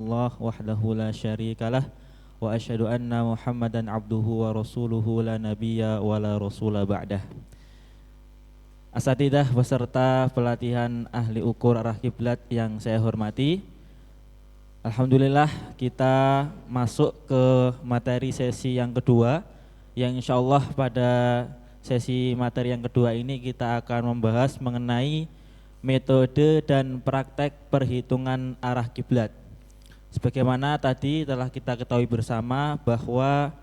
Allah wahdahu la syarikalah wa asyhadu anna Muhammadan abduhu wa rasuluhu la nabiyya wa la rasula ba'dah. Asatidah beserta pelatihan ahli ukur arah kiblat yang saya hormati. Alhamdulillah kita masuk ke materi sesi yang kedua, yang insyaallah pada sesi materi yang kedua ini kita akan membahas mengenai metode dan praktek perhitungan arah kiblat. Sebagaimana tadi telah kita ketahui bersama bahwa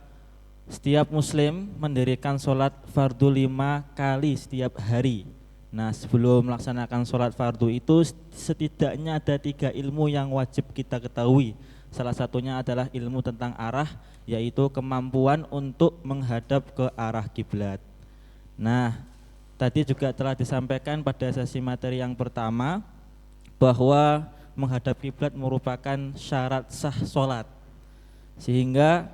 setiap muslim mendirikan sholat fardu 5 kali setiap hari. Nah, sebelum melaksanakan sholat fardu itu setidaknya ada 3 ilmu yang wajib kita ketahui. Salah satunya adalah ilmu tentang arah, yaitu kemampuan untuk menghadap ke arah kiblat. Nah, tadi juga telah disampaikan pada sesi materi yang pertama bahwa menghadap kiblat merupakan syarat sah sholat, sehingga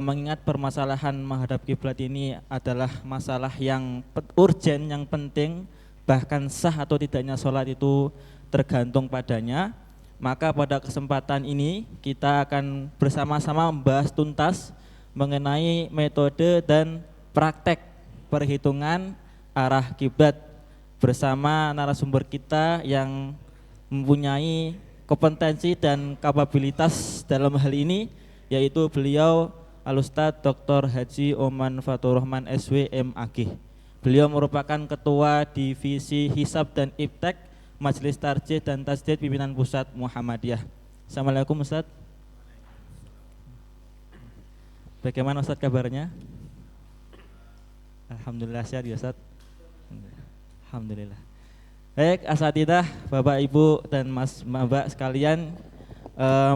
mengingat permasalahan menghadap kiblat ini adalah masalah yang urgen, yang penting, bahkan sah atau tidaknya sholat itu tergantung padanya. Maka pada kesempatan ini kita akan bersama-sama membahas tuntas mengenai metode dan praktek perhitungan arah kiblat bersama narasumber kita yang mempunyai kompetensi dan kapabilitas dalam hal ini, yaitu beliau Al-Ustadz Dr. Haji Oman Fatur Rahman SW MAG. Beliau merupakan Ketua Divisi Hisab dan Iptek Majelis Tarjih dan Tasdid Pimpinan Pusat Muhammadiyah. Assalamualaikum Ustadz. Bagaimana Ustadz kabarnya? Alhamdulillah sehat ya Ustadz. Alhamdulillah. Baik, asatidah, Bapak Ibu dan Mas Mbak sekalian,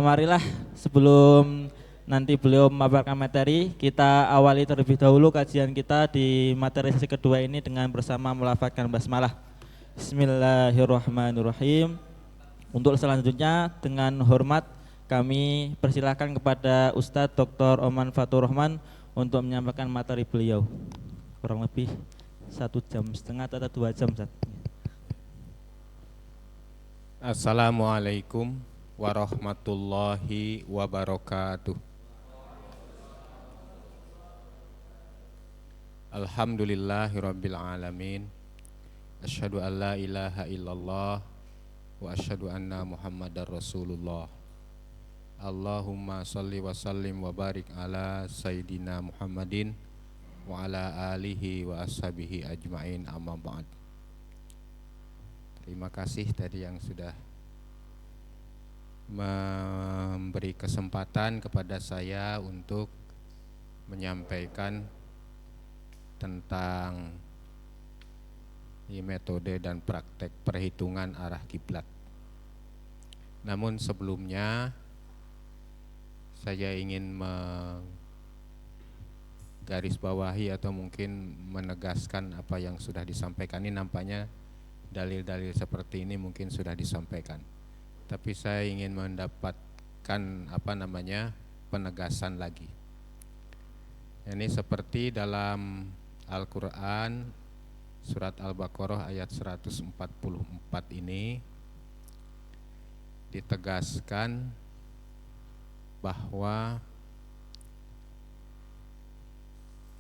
marilah sebelum nanti beliau memaparkan materi, kita awali terlebih dahulu kajian kita di materi sesi kedua ini dengan bersama melafazkan basmalah. Bismillahirrahmanirrahim. Untuk selanjutnya dengan hormat kami persilahkan kepada Ustadz Dr. Oman Fatur Rahman untuk menyampaikan materi beliau. Kurang lebih 1,5 jam atau 2 jam Ustadz. Assalamualaikum warahmatullahi wabarakatuh. Alhamdulillahirabbil alamin. Asyhadu an la ilaha illallah wa asyhadu anna Muhammadar Rasulullah. Allahumma shalli wa sallim wa barik ala sayyidina Muhammadin wa ala alihi wa ashabihi ajmain, amma ba'd. Terima kasih tadi yang sudah memberi kesempatan kepada saya untuk menyampaikan tentang metode dan praktek perhitungan arah kiblat. Namun sebelumnya saya ingin menggarisbawahi atau mungkin menegaskan apa yang sudah disampaikan. Ini nampaknya dalil-dalil seperti ini mungkin sudah disampaikan, tapi saya ingin mendapatkan penegasan lagi. Ini seperti dalam Al-Quran surat Al-Baqarah ayat 144 ini ditegaskan bahwa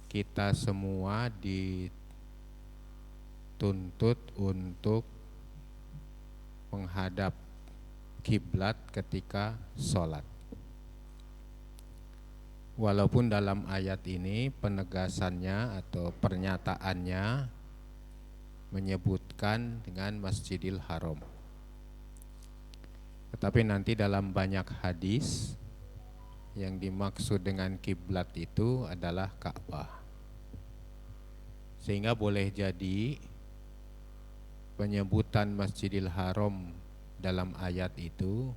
kita semua dituntut untuk menghadap kiblat ketika sholat. Walaupun dalam ayat ini penegasannya atau pernyataannya menyebutkan dengan Masjidil Haram, tetapi nanti dalam banyak hadis yang dimaksud dengan kiblat itu adalah Ka'bah. Sehingga boleh jadi penyebutan Masjidil Haram dalam ayat itu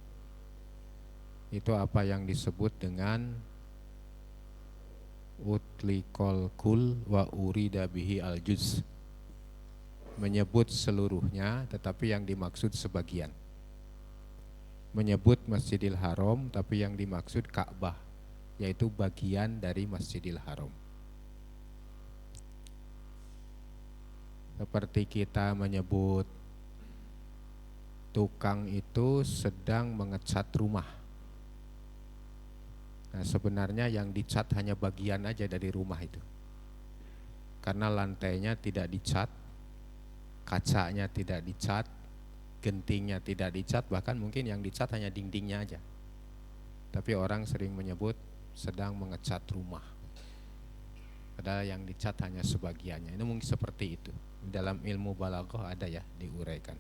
apa yang disebut dengan utlikol kul wa urida bihi al-juz, menyebut seluruhnya tetapi yang dimaksud sebagian. Menyebut Masjidil Haram tapi yang dimaksud Ka'bah, yaitu bagian dari Masjidil Haram. Seperti kita menyebut tukang itu sedang mengecat rumah, Nah, sebenarnya yang dicat hanya bagian aja dari rumah itu. Karena lantainya tidak dicat, kacanya tidak dicat, gentingnya tidak dicat, bahkan mungkin yang dicat hanya dindingnya aja. Tapi orang sering menyebut sedang mengecat rumah. Padahal yang dicat hanya sebagiannya. Ini mungkin seperti itu. Dalam ilmu balaghah ada ya diuraikan.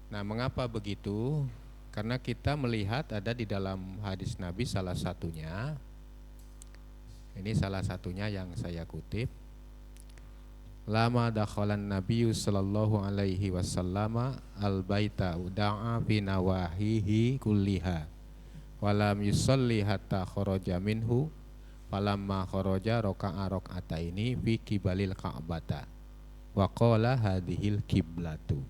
Nah, mengapa begitu? Karena kita melihat ada di dalam hadis Nabi salah satunya. Ini salah satunya yang saya kutip. Lama dakhalan Nabiyyu sallallahu alaihi wasallam al-baita da'a fi nawahihi kulliha walam yusalli hatta kharaja minhu falamma kharaja raka'a raka'ataini fi kibalil ka'bata wa qala hadhil kiblatu.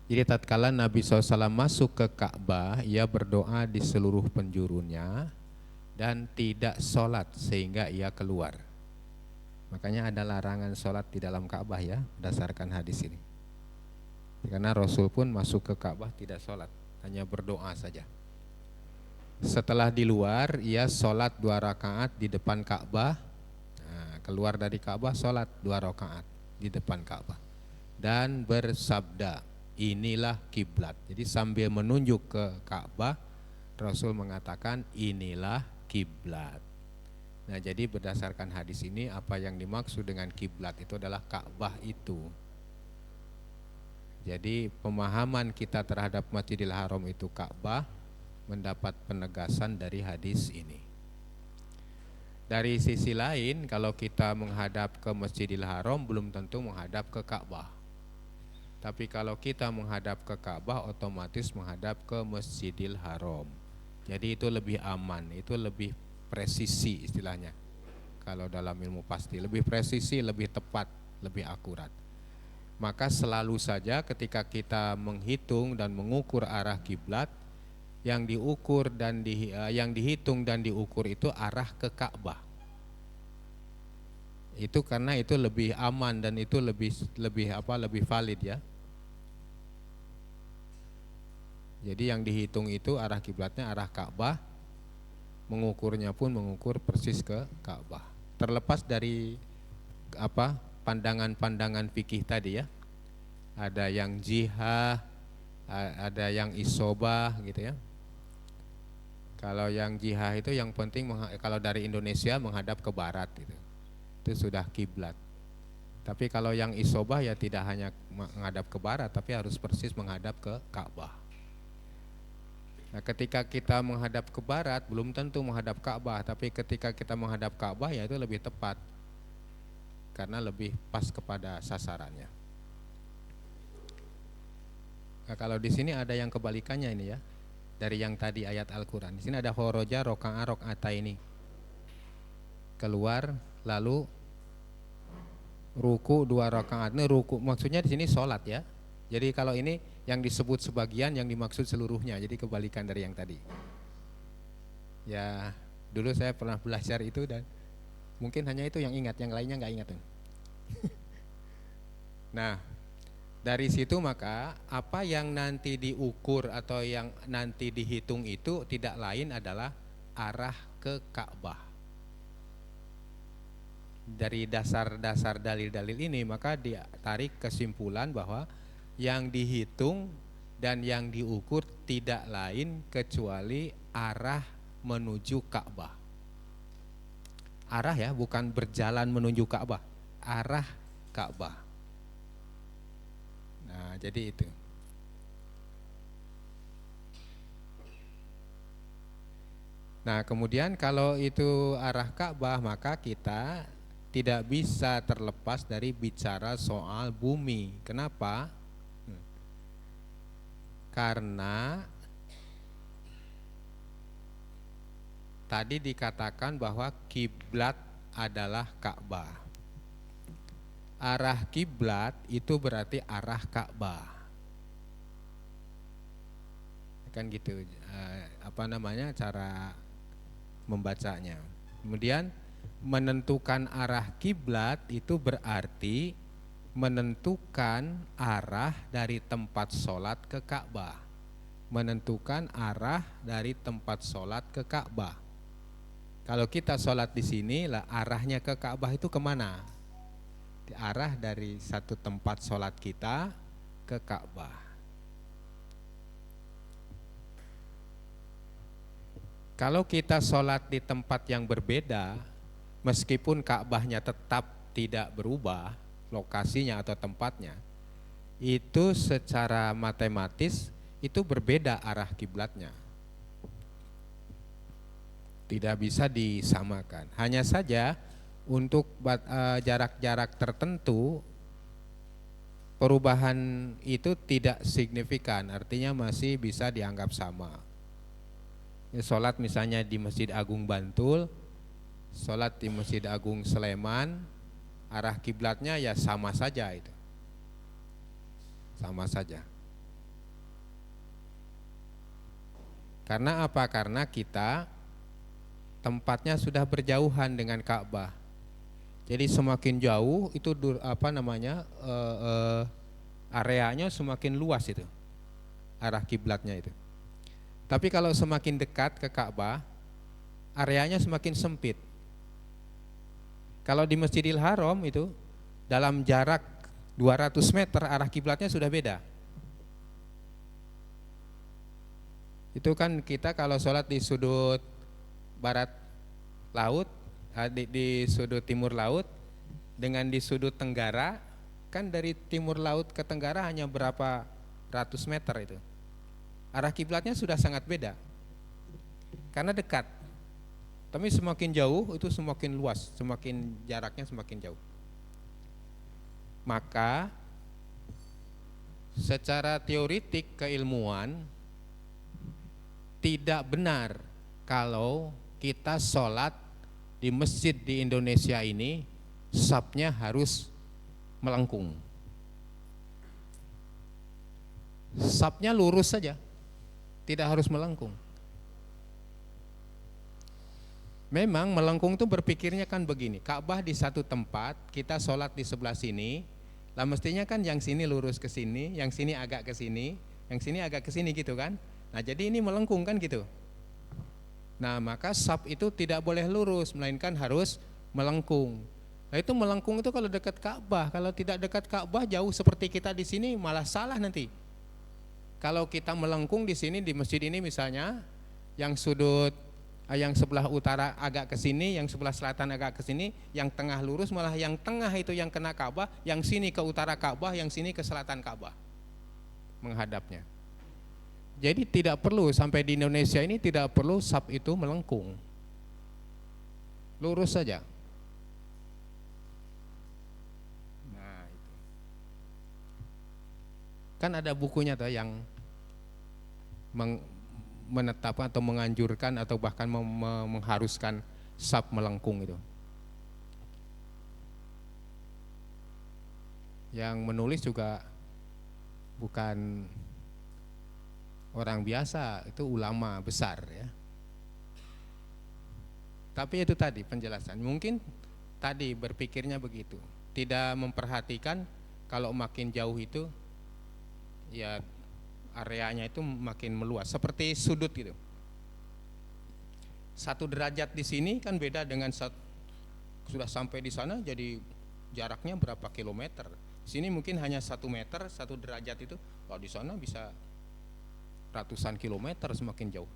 Jadi tatkala Nabi SAW masuk ke Ka'bah, ia berdoa di seluruh penjurunya dan tidak sholat sehingga ia keluar. Makanya ada larangan sholat di dalam Ka'bah ya, berdasarkan hadis ini. Karena Rasul pun masuk ke Ka'bah tidak sholat, hanya berdoa saja. Setelah di luar, ia sholat 2 rakaat di depan Ka'bah. Nah, keluar dari Ka'bah sholat 2 rakaat di depan Ka'bah dan bersabda, inilah kiblat. Jadi sambil menunjuk ke Ka'bah, Rasul mengatakan inilah kiblat. Nah, jadi berdasarkan hadis ini apa yang dimaksud dengan kiblat itu adalah Ka'bah itu. Jadi pemahaman kita terhadap Masjidil Haram itu Ka'bah mendapat penegasan dari hadis ini. Dari sisi lain, kalau kita menghadap ke Masjidil Haram belum tentu menghadap ke Ka'bah. Tapi kalau kita menghadap ke Ka'bah otomatis menghadap ke Masjidil Haram. Jadi itu lebih aman, itu lebih presisi istilahnya. Kalau dalam ilmu pasti lebih presisi, lebih tepat, lebih akurat. Maka selalu saja ketika kita menghitung dan mengukur arah kiblat, yang diukur dan yang dihitung dan diukur itu arah ke Ka'bah. Itu karena itu lebih aman dan itu lebih valid ya. Jadi yang dihitung itu arah kiblatnya arah Ka'bah, mengukurnya pun mengukur persis ke Ka'bah. Terlepas dari pandangan-pandangan fikih tadi ya. Ada yang jihah, ada yang isobah gitu ya. Kalau yang jihah itu yang penting kalau dari Indonesia menghadap ke barat gitu. Itu sudah kiblat. Tapi kalau yang isobah ya tidak hanya menghadap ke barat tapi harus persis menghadap ke Ka'bah. Nah, ketika kita menghadap ke barat belum tentu menghadap Ka'bah, tapi ketika kita menghadap Ka'bah ya itu lebih tepat karena lebih pas kepada sasarannya. Nah, kalau di sini ada yang kebalikannya ini ya, dari yang tadi ayat Al-Quran. Di sini ada khoroja roka'a roka'ataini, keluar lalu ruku 2 rakaat. Ini ruku maksudnya di sini sholat ya. Jadi kalau ini yang disebut sebagian, yang dimaksud seluruhnya. Jadi kebalikan dari yang tadi. Ya, dulu saya pernah belajar itu dan mungkin hanya itu yang ingat, yang lainnya nggak ingat. Nah, dari situ maka apa yang nanti diukur atau yang nanti dihitung itu tidak lain adalah arah ke Ka'bah. Dari dasar-dasar dalil-dalil ini maka ditarik kesimpulan bahwa yang dihitung dan yang diukur tidak lain kecuali arah menuju Ka'bah. Arah ya, bukan berjalan menuju Ka'bah, arah Ka'bah. Nah, jadi itu. Nah, kemudian kalau itu arah Ka'bah maka kita tidak bisa terlepas dari bicara soal bumi. Kenapa? Karena tadi dikatakan bahwa kiblat adalah Ka'bah. Arah kiblat itu berarti arah Ka'bah. Kan gitu cara membacanya. Kemudian menentukan arah kiblat itu berarti menentukan arah dari tempat sholat ke Ka'bah. menentukan arah dari tempat sholat ke Ka'bah. Kalau kita sholat di sini, lah arahnya ke Ka'bah itu kemana? Arah dari satu tempat sholat kita ke Ka'bah. Kalau kita sholat di tempat yang berbeda, meskipun Ka'bahnya tetap tidak berubah, lokasinya atau tempatnya, itu secara matematis itu berbeda arah kiblatnya. Tidak bisa disamakan. Hanya saja untuk jarak-jarak tertentu perubahan itu tidak signifikan, artinya masih bisa dianggap sama. Sholat misalnya di Masjid Agung Bantul, sholat di Masjid Agung Sleman, arah kiblatnya ya sama saja itu. Sama saja. Karena apa? Karena kita tempatnya sudah berjauhan dengan Ka'bah. Jadi semakin jauh itu areanya semakin luas itu, arah kiblatnya itu. Tapi kalau semakin dekat ke Ka'bah, areanya semakin sempit. Kalau di Masjidil Haram itu dalam jarak 200 meter arah kiblatnya sudah beda. Itu kan kita kalau sholat di sudut barat laut, di sudut timur laut dengan di sudut tenggara, kan dari timur laut ke tenggara hanya berapa ratus meter itu. Arah kiblatnya sudah sangat beda. Karena dekat. Tapi semakin jauh itu semakin luas, semakin jaraknya semakin jauh. Maka secara teoritik keilmuan tidak benar kalau kita sholat di masjid di Indonesia ini shafnya harus melengkung. Shafnya lurus saja, tidak harus melengkung. Memang melengkung itu berpikirnya kan begini, Ka'bah di satu tempat, kita sholat di sebelah sini, lah mestinya kan yang sini lurus ke sini, yang sini agak ke sini, yang sini agak ke sini gitu kan. Nah jadi ini melengkung kan gitu. Nah maka shaf itu tidak boleh lurus, melainkan harus melengkung. Nah itu melengkung itu kalau dekat Ka'bah, kalau tidak dekat Ka'bah jauh seperti kita di sini malah salah nanti. Kalau kita melengkung di sini di masjid ini misalnya, yang sebelah utara agak ke sini, yang sebelah selatan agak ke sini, yang tengah lurus, malah yang tengah itu yang kena Ka'bah, yang sini ke utara Ka'bah, yang sini ke selatan Ka'bah menghadapnya. Jadi tidak perlu, sampai di Indonesia ini tidak perlu shaf itu melengkung, lurus saja. Nah itu kan ada bukunya tuh yang menetapkan atau menganjurkan atau bahkan mengharuskan shaf melengkung itu. Yang menulis juga bukan orang biasa, itu ulama besar ya. Tapi itu tadi penjelasan, mungkin tadi berpikirnya begitu, tidak memperhatikan kalau makin jauh itu ya areanya itu makin meluas, seperti sudut gitu. 1 derajat di sini kan beda dengan sudah sampai di sana jadi jaraknya berapa kilometer. Di sini mungkin hanya 1 meter, 1 derajat itu, kalau di sana bisa ratusan kilometer semakin jauh.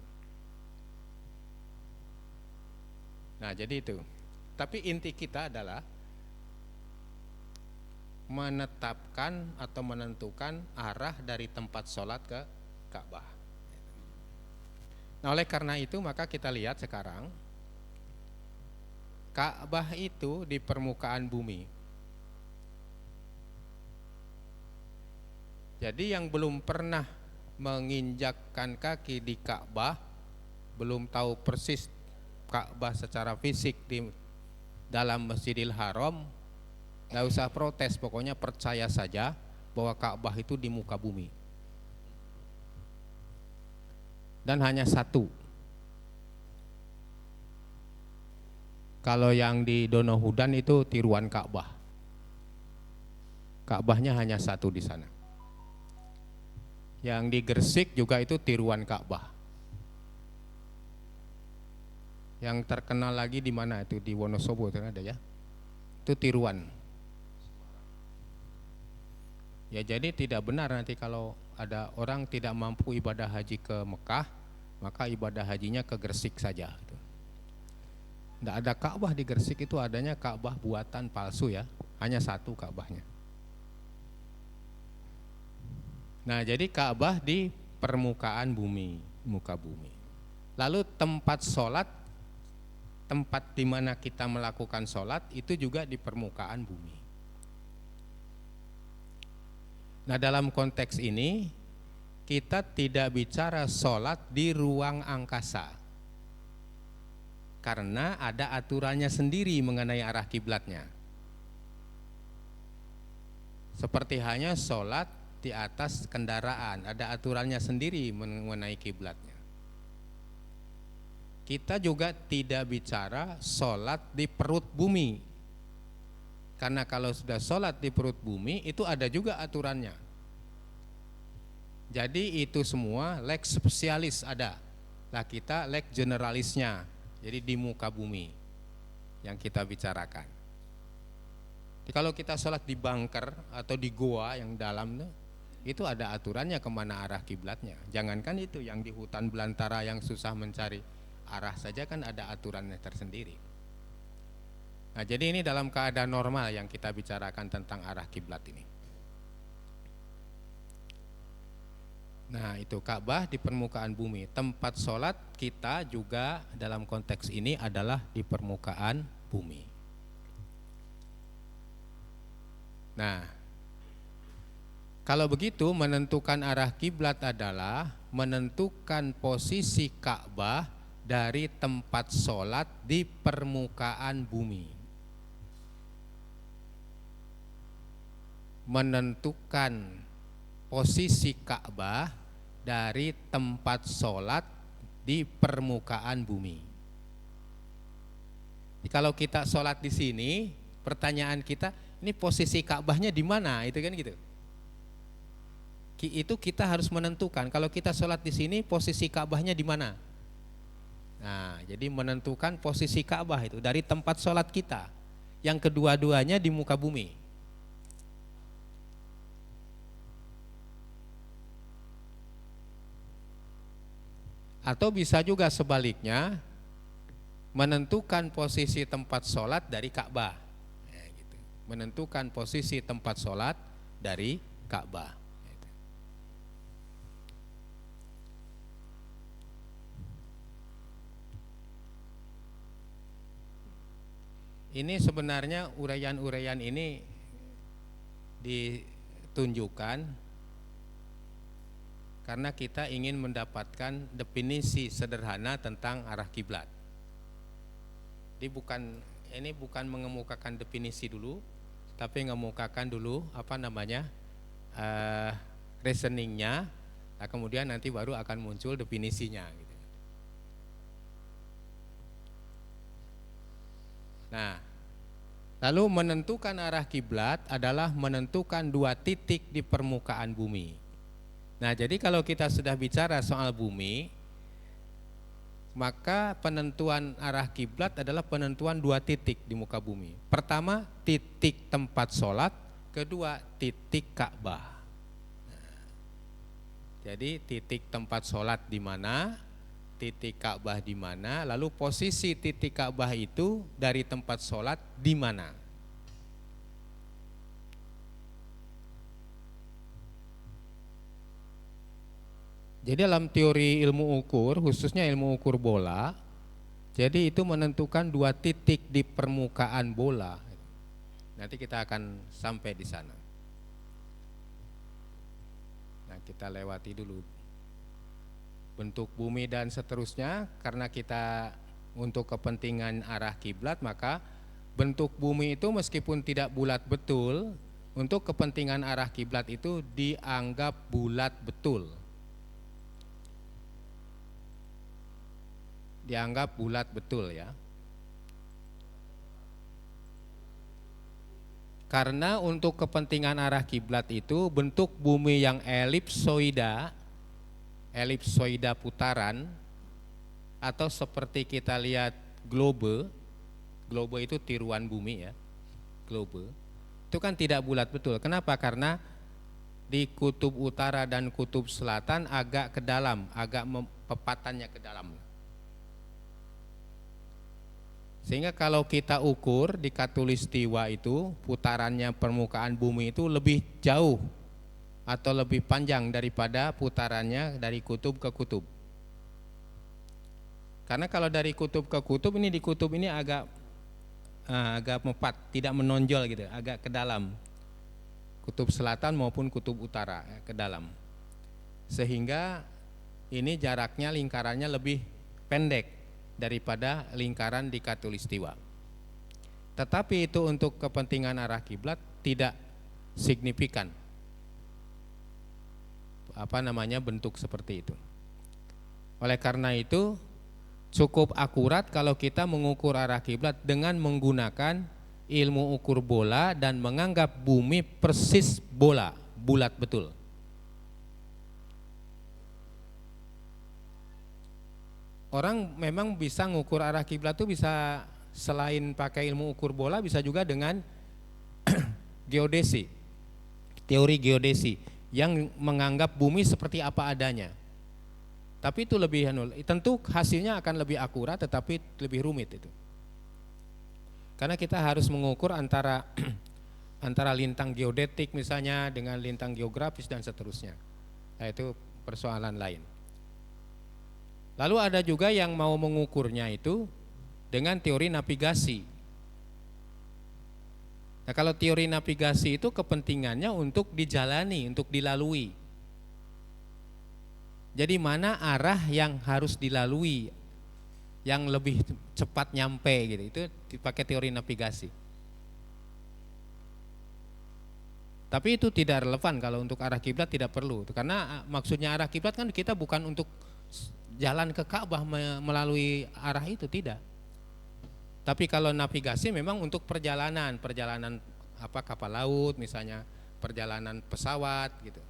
Nah jadi itu. Tapi inti kita adalah menetapkan atau menentukan arah dari tempat sholat ke Ka'bah. Nah oleh karena itu maka kita lihat sekarang Ka'bah itu di permukaan bumi. Jadi yang belum pernah menginjakkan kaki di Ka'bah, belum tahu persis Ka'bah secara fisik di dalam Masjidil Haram, nggak usah protes, pokoknya percaya saja bahwa Ka'bah itu di muka bumi. Dan hanya satu. Kalau yang di Donohudan itu tiruan Ka'bah. Ka'bahnya hanya satu di sana. Yang di Gresik juga itu tiruan Ka'bah. Yang terkenal lagi di mana itu, di Wonosobo itu ada ya. Itu tiruan. Ya jadi tidak benar nanti kalau ada orang tidak mampu ibadah haji ke Mekah, maka ibadah hajinya ke Gresik saja. Tidak ada Ka'bah di Gresik, itu adanya Ka'bah buatan palsu ya, hanya satu Ka'bahnya. Nah jadi Ka'bah di permukaan bumi, muka bumi. Lalu tempat sholat, tempat di mana kita melakukan sholat itu juga di permukaan bumi. Nah dalam konteks ini kita tidak bicara sholat di ruang angkasa, karena ada aturannya sendiri mengenai arah kiblatnya. Seperti hanya sholat di atas kendaraan, ada aturannya sendiri mengenai kiblatnya. Kita juga tidak bicara sholat di perut bumi, karena kalau sudah sholat di perut bumi itu ada juga aturannya. Jadi itu semua lex spesialis ada, lah kita lex generalisnya. Jadi di muka bumi yang kita bicarakan. Jadi kalau kita sholat di bunker atau di goa yang dalam itu ada aturannya kemana arah kiblatnya. Jangankan itu, yang di hutan belantara yang susah mencari arah saja kan ada aturannya tersendiri. Nah jadi ini dalam keadaan normal yang kita bicarakan tentang arah kiblat ini. Nah itu Ka'bah di permukaan bumi. Tempat sholat kita juga dalam konteks ini adalah di permukaan bumi. Nah kalau begitu menentukan arah kiblat adalah menentukan posisi Ka'bah dari tempat sholat di permukaan bumi. Menentukan posisi Ka'bah dari tempat sholat di permukaan bumi. Jadi kalau kita sholat di sini, pertanyaan kita, ini posisi Ka'bahnya di mana? Itu kan gitu. Itu kita harus menentukan. Kalau kita sholat di sini, posisi Ka'bahnya di mana? Nah, jadi menentukan posisi Ka'bah itu dari tempat sholat kita, yang kedua-duanya di muka bumi. Atau bisa juga sebaliknya, menentukan posisi tempat sholat dari Ka'bah. Ya, gitu. Menentukan posisi tempat sholat dari Ka'bah. Ini sebenarnya uraian-uraian ini ditunjukkan karena kita ingin mendapatkan definisi sederhana tentang arah kiblat. Ini bukan mengemukakan definisi dulu, tapi mengemukakan dulu reasoningnya. Nah, kemudian nanti baru akan muncul definisinya. Gitu. Nah, lalu menentukan arah kiblat adalah menentukan dua titik di permukaan bumi. Nah jadi kalau kita sudah bicara soal bumi, maka penentuan arah kiblat adalah penentuan dua titik di muka bumi. Pertama titik tempat sholat, kedua titik Ka'bah. Nah, jadi titik tempat sholat di mana, titik Ka'bah di mana, lalu posisi titik Ka'bah itu dari tempat sholat di mana. Jadi dalam teori ilmu ukur, khususnya ilmu ukur bola, jadi itu menentukan dua titik di permukaan bola. Nanti kita akan sampai di sana. Nah, kita lewati dulu bentuk bumi dan seterusnya, karena kita untuk kepentingan arah kiblat, maka bentuk bumi itu meskipun tidak bulat betul, untuk kepentingan arah kiblat itu dianggap bulat betul. Dianggap bulat betul ya. Karena untuk kepentingan arah kiblat itu bentuk bumi yang elipsoida putaran, atau seperti kita lihat globe itu tiruan bumi ya, globe itu kan tidak bulat betul. Kenapa? Karena di kutub utara dan kutub selatan agak ke dalam, pepatannya ke dalam. Sehingga kalau kita ukur di khatulistiwa itu putarannya permukaan bumi itu lebih jauh atau lebih panjang daripada putarannya dari kutub ke kutub. Karena kalau dari kutub ke kutub ini, di kutub ini agak mepat, tidak menonjol gitu, agak ke dalam. Kutub selatan maupun kutub utara ke dalam. Sehingga ini jaraknya, lingkarannya lebih pendek daripada lingkaran di khatulistiwa. Tetapi itu untuk kepentingan arah kiblat tidak signifikan bentuk seperti itu. Oleh karena itu cukup akurat kalau kita mengukur arah kiblat dengan menggunakan ilmu ukur bola dan menganggap bumi persis bola, bulat betul. Orang memang bisa mengukur arah kiblat itu bisa selain pakai ilmu ukur bola, bisa juga dengan geodesi, teori geodesi yang menganggap bumi seperti apa adanya. Tapi itu lebih tentu hasilnya akan lebih akurat, tetapi lebih rumit itu. Karena kita harus mengukur antara lintang geodetik misalnya dengan lintang geografis dan seterusnya. Nah, itu persoalan lain. Lalu ada juga yang mau mengukurnya itu dengan teori navigasi. Nah, kalau teori navigasi itu kepentingannya untuk dijalani, untuk dilalui. Jadi mana arah yang harus dilalui yang lebih cepat nyampe gitu, itu dipakai teori navigasi. Tapi itu tidak relevan kalau untuk arah kiblat, tidak perlu. Karena maksudnya arah kiblat kan kita bukan untuk jalan ke Ka'bah melalui arah itu, tidak. Tapi kalau navigasi memang untuk perjalanan kapal laut misalnya, perjalanan pesawat gitu.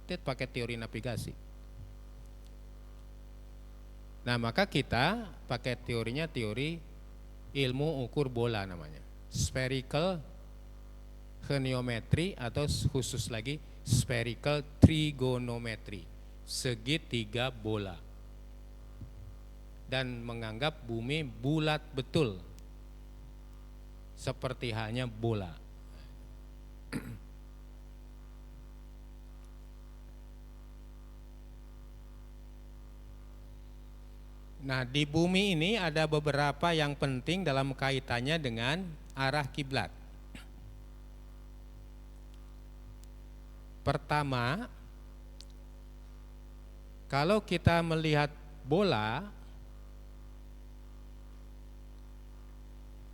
Itu pakai teori navigasi. Nah, maka kita pakai teorinya teori ilmu ukur bola namanya. Spherical goniometry atau khusus lagi spherical trigonometry, segitiga bola. Dan menganggap bumi bulat betul seperti hanya bola. Nah, di bumi ini ada beberapa yang penting dalam kaitannya dengan arah kiblat. Pertama, kalau kita melihat bola,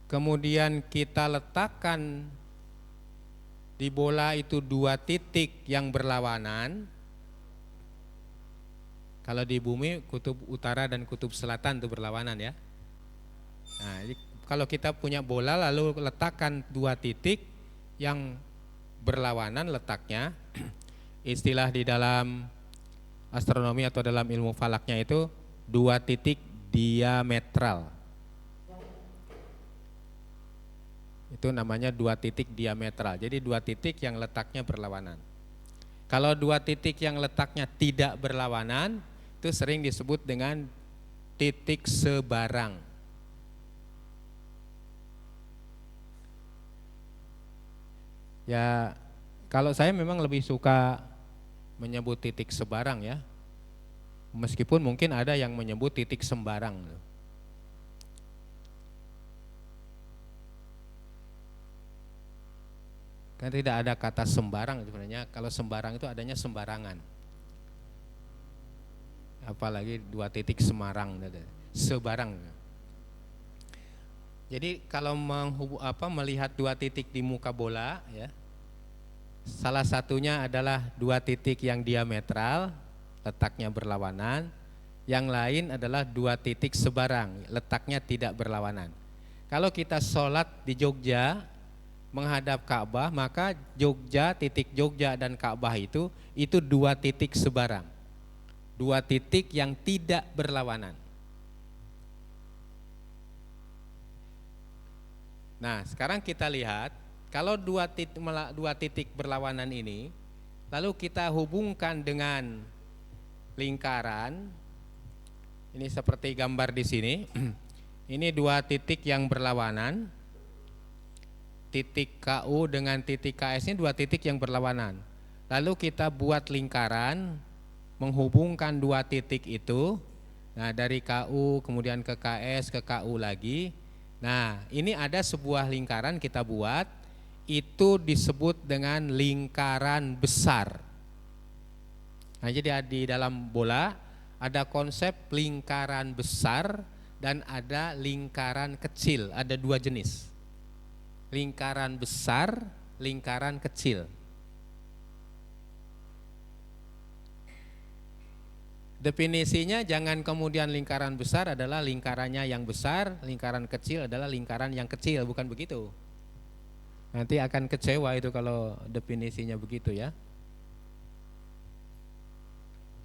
kemudian kita letakkan di bola itu dua titik yang berlawanan. Kalau di bumi kutub utara dan kutub selatan itu berlawanan ya. Nah, kalau kita punya bola lalu letakkan dua titik yang berlawanan letaknya, istilah di dalam astronomi atau dalam ilmu falaknya itu dua titik diametral. Itu namanya dua titik diametral. Jadi dua titik yang letaknya berlawanan. Kalau dua titik yang letaknya tidak berlawanan, itu sering disebut dengan titik sebarang. Ya, kalau saya memang lebih suka menyebut titik sebarang ya. Meskipun mungkin ada yang menyebut titik sembarang. Kan tidak ada kata sembarang sebenarnya. Kalau sembarang itu adanya sembarangan. Apalagi dua titik Semarang, sebarang. Jadi kalau melihat dua titik di muka bola ya, salah satunya adalah dua titik yang diametral, letaknya berlawanan. Yang lain adalah dua titik sebarang, letaknya tidak berlawanan. Kalau kita sholat di Jogja, menghadap Ka'bah, maka Jogja, titik Jogja dan Ka'bah itu dua titik sebarang. Dua titik yang tidak berlawanan. Nah, sekarang kita lihat kalau dua titik berlawanan ini, lalu kita hubungkan dengan lingkaran. Ini seperti gambar di sini. Ini dua titik yang berlawanan. Titik KU dengan titik KS ini dua titik yang berlawanan. Lalu kita buat lingkaran menghubungkan dua titik itu. Nah, dari KU kemudian ke KS ke KU lagi. Nah, ini ada sebuah lingkaran kita buat, itu disebut dengan lingkaran besar. Nah, jadi di dalam bola ada konsep lingkaran besar dan ada lingkaran kecil, ada dua jenis. Lingkaran besar, lingkaran kecil. Definisinya jangan kemudian lingkaran besar adalah lingkarannya yang besar, lingkaran kecil adalah lingkaran yang kecil, bukan begitu. Nanti akan kecewa itu kalau definisinya begitu ya.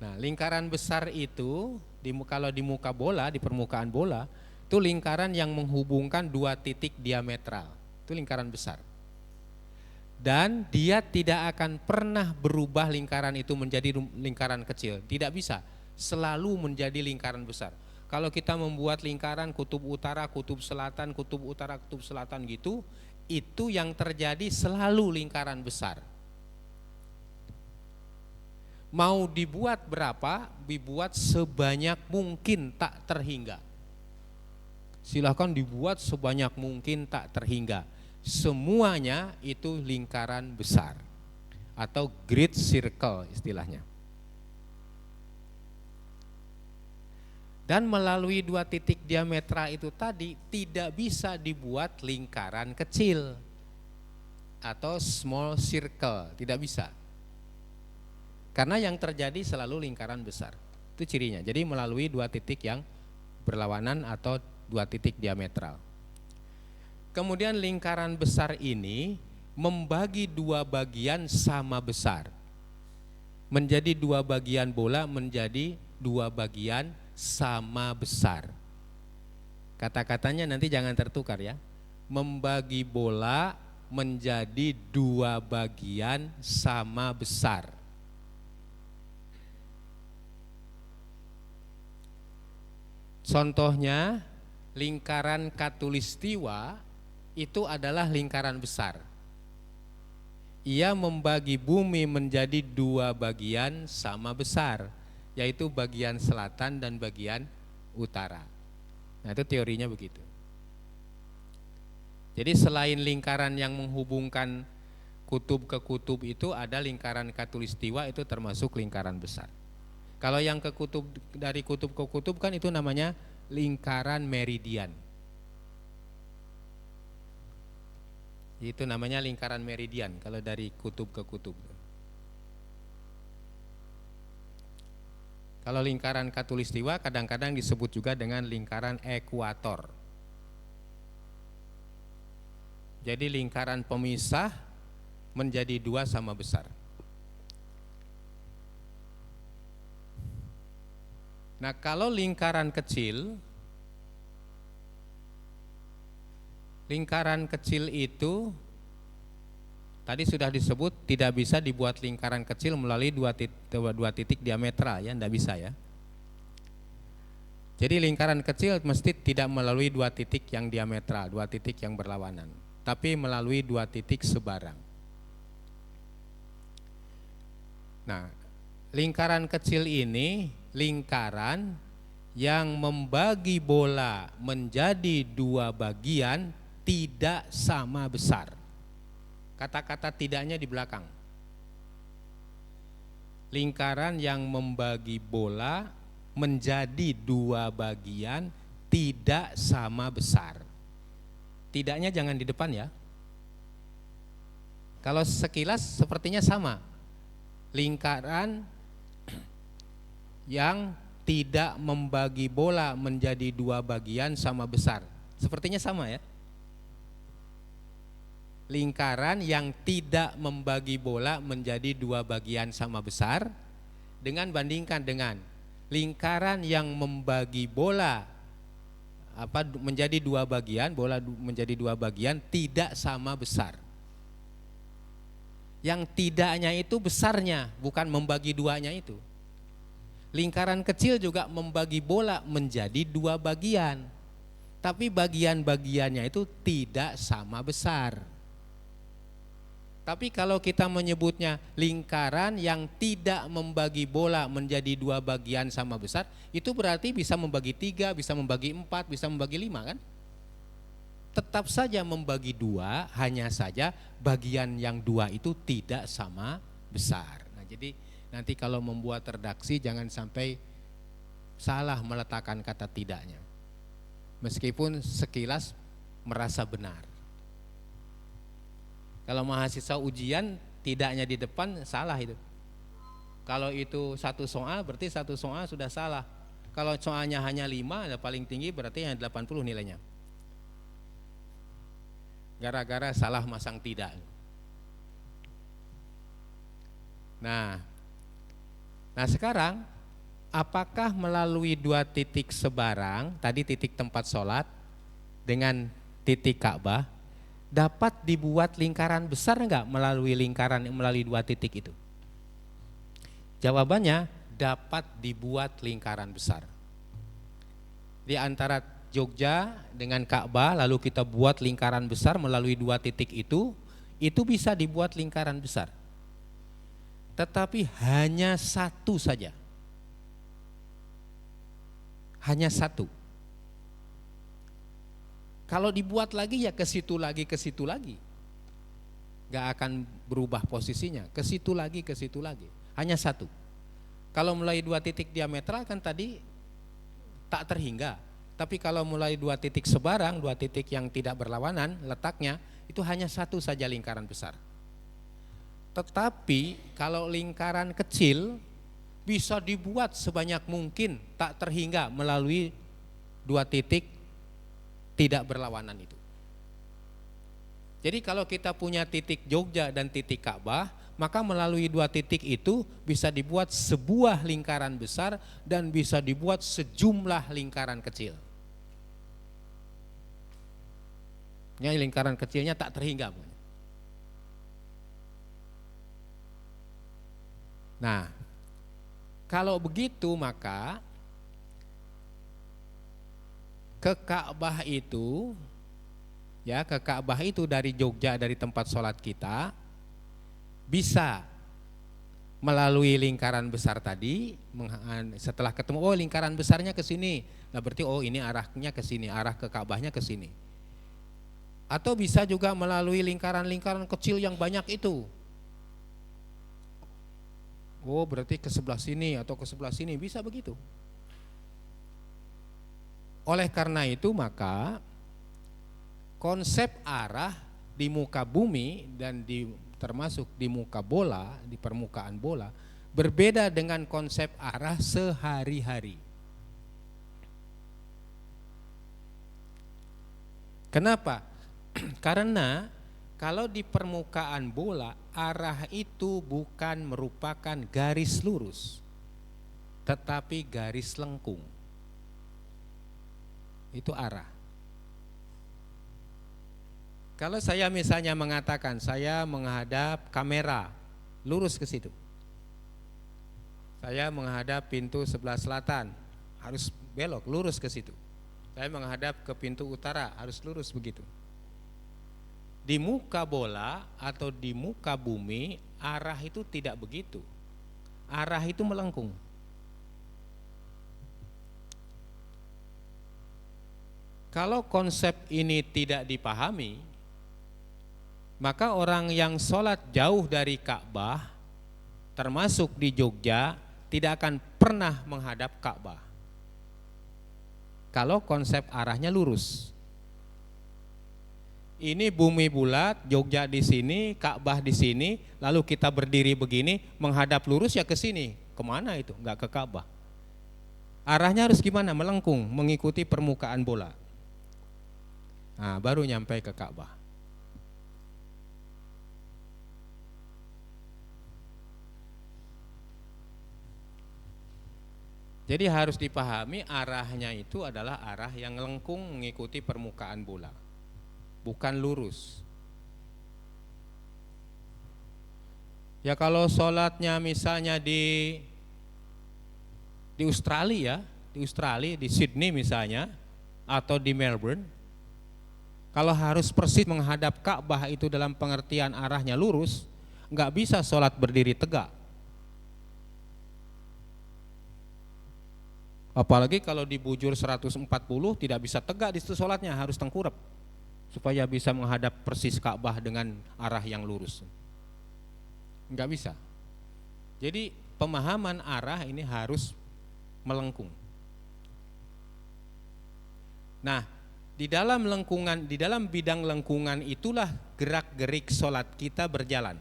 Nah, lingkaran besar itu kalau di muka bola, di permukaan bola, itu lingkaran yang menghubungkan dua titik diametral. Itu lingkaran besar. Dan dia tidak akan pernah berubah lingkaran itu menjadi lingkaran kecil. Tidak bisa. Selalu menjadi lingkaran besar. Kalau kita membuat lingkaran kutub utara, kutub selatan, kutub utara, kutub selatan gitu, itu yang terjadi selalu lingkaran besar. Mau dibuat berapa, dibuat sebanyak mungkin tak terhingga. Silahkan dibuat sebanyak mungkin tak terhingga. Semuanya itu lingkaran besar atau great circle istilahnya. Dan melalui dua titik diametral itu tadi tidak bisa dibuat lingkaran kecil atau small circle, tidak bisa. Karena yang terjadi selalu lingkaran besar. Itu cirinya. Jadi melalui dua titik yang berlawanan atau dua titik diametral. Kemudian lingkaran besar ini membagi dua bagian sama besar. Menjadi dua bagian bola menjadi dua bagian sama besar. Kata-katanya nanti jangan tertukar ya. Membagi bola menjadi dua bagian sama besar. Contohnya lingkaran khatulistiwa itu adalah lingkaran besar. Ia membagi bumi menjadi dua bagian sama besar, yaitu bagian selatan dan bagian utara. Nah, itu teorinya begitu. Jadi selain lingkaran yang menghubungkan kutub ke kutub itu ada lingkaran khatulistiwa, itu termasuk lingkaran besar. Kalau yang ke kutub, dari kutub ke kutub kan itu namanya lingkaran meridian. Itu namanya lingkaran meridian kalau dari kutub ke kutub. Kalau lingkaran khatulistiwa kadang-kadang disebut juga dengan lingkaran ekuator. Jadi lingkaran pemisah menjadi dua sama besar. Nah, kalau lingkaran kecil itu tadi sudah disebut tidak bisa dibuat lingkaran kecil melalui dua titik diametral ya, tidak bisa ya. Jadi lingkaran kecil mesti tidak melalui dua titik yang diametral, dua titik yang berlawanan, tapi melalui dua titik sebarang. Nah, lingkaran kecil ini lingkaran yang membagi bola menjadi dua bagian tidak sama besar. Kata-kata tidaknya di belakang. Lingkaran yang membagi bola menjadi dua bagian tidak sama besar. Tidaknya jangan di depan ya. Kalau sekilas sepertinya sama. Lingkaran yang tidak membagi bola menjadi dua bagian sama besar. Sepertinya sama ya. lingkaran yang tidak membagi bola menjadi dua bagian sama besar, dengan bandingkan dengan lingkaran yang membagi bola menjadi dua bagian, bola menjadi dua bagian tidak sama besar. Yang tidaknya itu besarnya, bukan membagi duanya itu. Lingkaran kecil juga membagi bola menjadi dua bagian, tapi bagian-bagiannya itu tidak sama besar. Tapi kalau kita menyebutnya lingkaran yang tidak membagi bola menjadi dua bagian sama besar, itu berarti bisa membagi 3, bisa membagi 4, bisa membagi 5 kan? Tetap saja membagi 2, hanya saja bagian yang 2 itu tidak sama besar. Nah, jadi nanti kalau membuat redaksi jangan sampai salah meletakkan kata tidaknya. Meskipun sekilas merasa benar. Kalau mahasiswa ujian tidaknya di depan salah itu. Kalau itu satu soal berarti satu soal sudah salah. Kalau soalnya hanya 5, paling tinggi berarti hanya 80 nilainya. Gara-gara salah masang tidak. Nah sekarang apakah melalui 2 titik sebarang, tadi titik tempat sholat dengan titik Ka'bah, dapat dibuat lingkaran besar enggak melalui 2 titik itu? Jawabannya dapat dibuat lingkaran besar. Di antara Jogja dengan Ka'bah lalu kita buat lingkaran besar melalui 2 titik itu bisa dibuat lingkaran besar. Tetapi hanya satu saja. Hanya satu. Kalau dibuat lagi ya ke situ lagi. Gak akan berubah posisinya, ke situ lagi. Hanya satu. Kalau mulai 2 titik diametral kan tadi tak terhingga. Tapi kalau mulai 2 titik sebarang, 2 titik yang tidak berlawanan letaknya, itu hanya satu saja lingkaran besar. Tetapi kalau lingkaran kecil bisa dibuat sebanyak mungkin tak terhingga melalui 2 titik tidak berlawanan itu. Jadi kalau kita punya titik Jogja dan titik Ka'bah, maka melalui 2 titik itu bisa dibuat sebuah lingkaran besar dan bisa dibuat sejumlah lingkaran kecil. Ini lingkaran kecilnya tak terhingga. Nah, kalau begitu maka ke Ka'bah itu dari Jogja, dari tempat sholat kita bisa melalui lingkaran besar tadi. Setelah ketemu lingkaran besarnya ke sini, nah berarti ini arahnya ke sini, arah ke Ka'bahnya ke sini. Atau bisa juga melalui lingkaran-lingkaran kecil yang banyak itu. Berarti ke sebelah sini atau ke sebelah sini, bisa begitu. Oleh karena itu maka konsep arah di muka bumi dan termasuk di muka bola, di permukaan bola, berbeda dengan konsep arah sehari-hari. Kenapa? Karena kalau di permukaan bola, arah itu bukan merupakan garis lurus, tetapi garis lengkung. Itu arah. Kalau saya misalnya mengatakan saya menghadap kamera, lurus ke situ. Saya menghadap pintu sebelah selatan, harus belok, lurus ke situ. Saya menghadap ke pintu utara, harus lurus begitu. Di muka bola atau di muka bumi, arah itu tidak begitu. Arah itu melengkung. Kalau konsep ini tidak dipahami, maka orang yang sholat jauh dari Ka'bah, termasuk di Jogja, tidak akan pernah menghadap Ka'bah. Kalau konsep arahnya lurus. Ini bumi bulat, Jogja di sini, Ka'bah di sini, lalu kita berdiri begini, menghadap lurus ya ke sini. Kemana itu? Enggak ke Ka'bah. Arahnya harus gimana? Melengkung, mengikuti permukaan bola. Nah, baru nyampe ke Ka'bah. Jadi harus dipahami arahnya itu adalah arah yang lengkung mengikuti permukaan bola, bukan lurus. Ya kalau sholatnya misalnya di Australia, di Sydney misalnya, atau di Melbourne, kalau harus persis menghadap Ka'bah itu dalam pengertian arahnya lurus, nggak bisa sholat berdiri tegak. Apalagi kalau di bujur 140 tidak bisa tegak di situ sholatnya, harus tengkurap supaya bisa menghadap persis Ka'bah dengan arah yang lurus. Nggak bisa. Jadi pemahaman arah ini harus melengkung. Nah, di dalam bidang lengkungan itulah gerak-gerik sholat kita berjalan.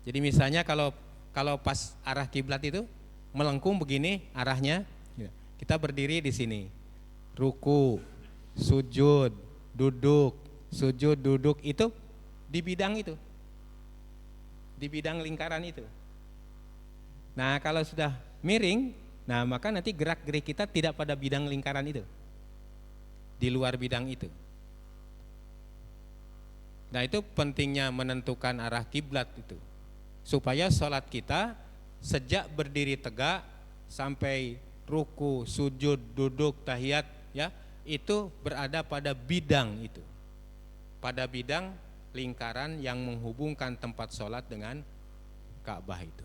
Jadi misalnya kalau pas arah kiblat itu melengkung begini arahnya, kita berdiri di sini, ruku, sujud, duduk itu di bidang itu, di bidang lingkaran itu. Nah kalau sudah miring, nah maka nanti gerak-gerik kita tidak pada bidang lingkaran itu, di luar bidang itu. Nah itu pentingnya menentukan arah kiblat itu, supaya sholat kita sejak berdiri tegak sampai ruku, sujud, duduk, tahiyat, ya itu berada pada bidang itu, pada bidang lingkaran yang menghubungkan tempat sholat dengan Ka'bah itu.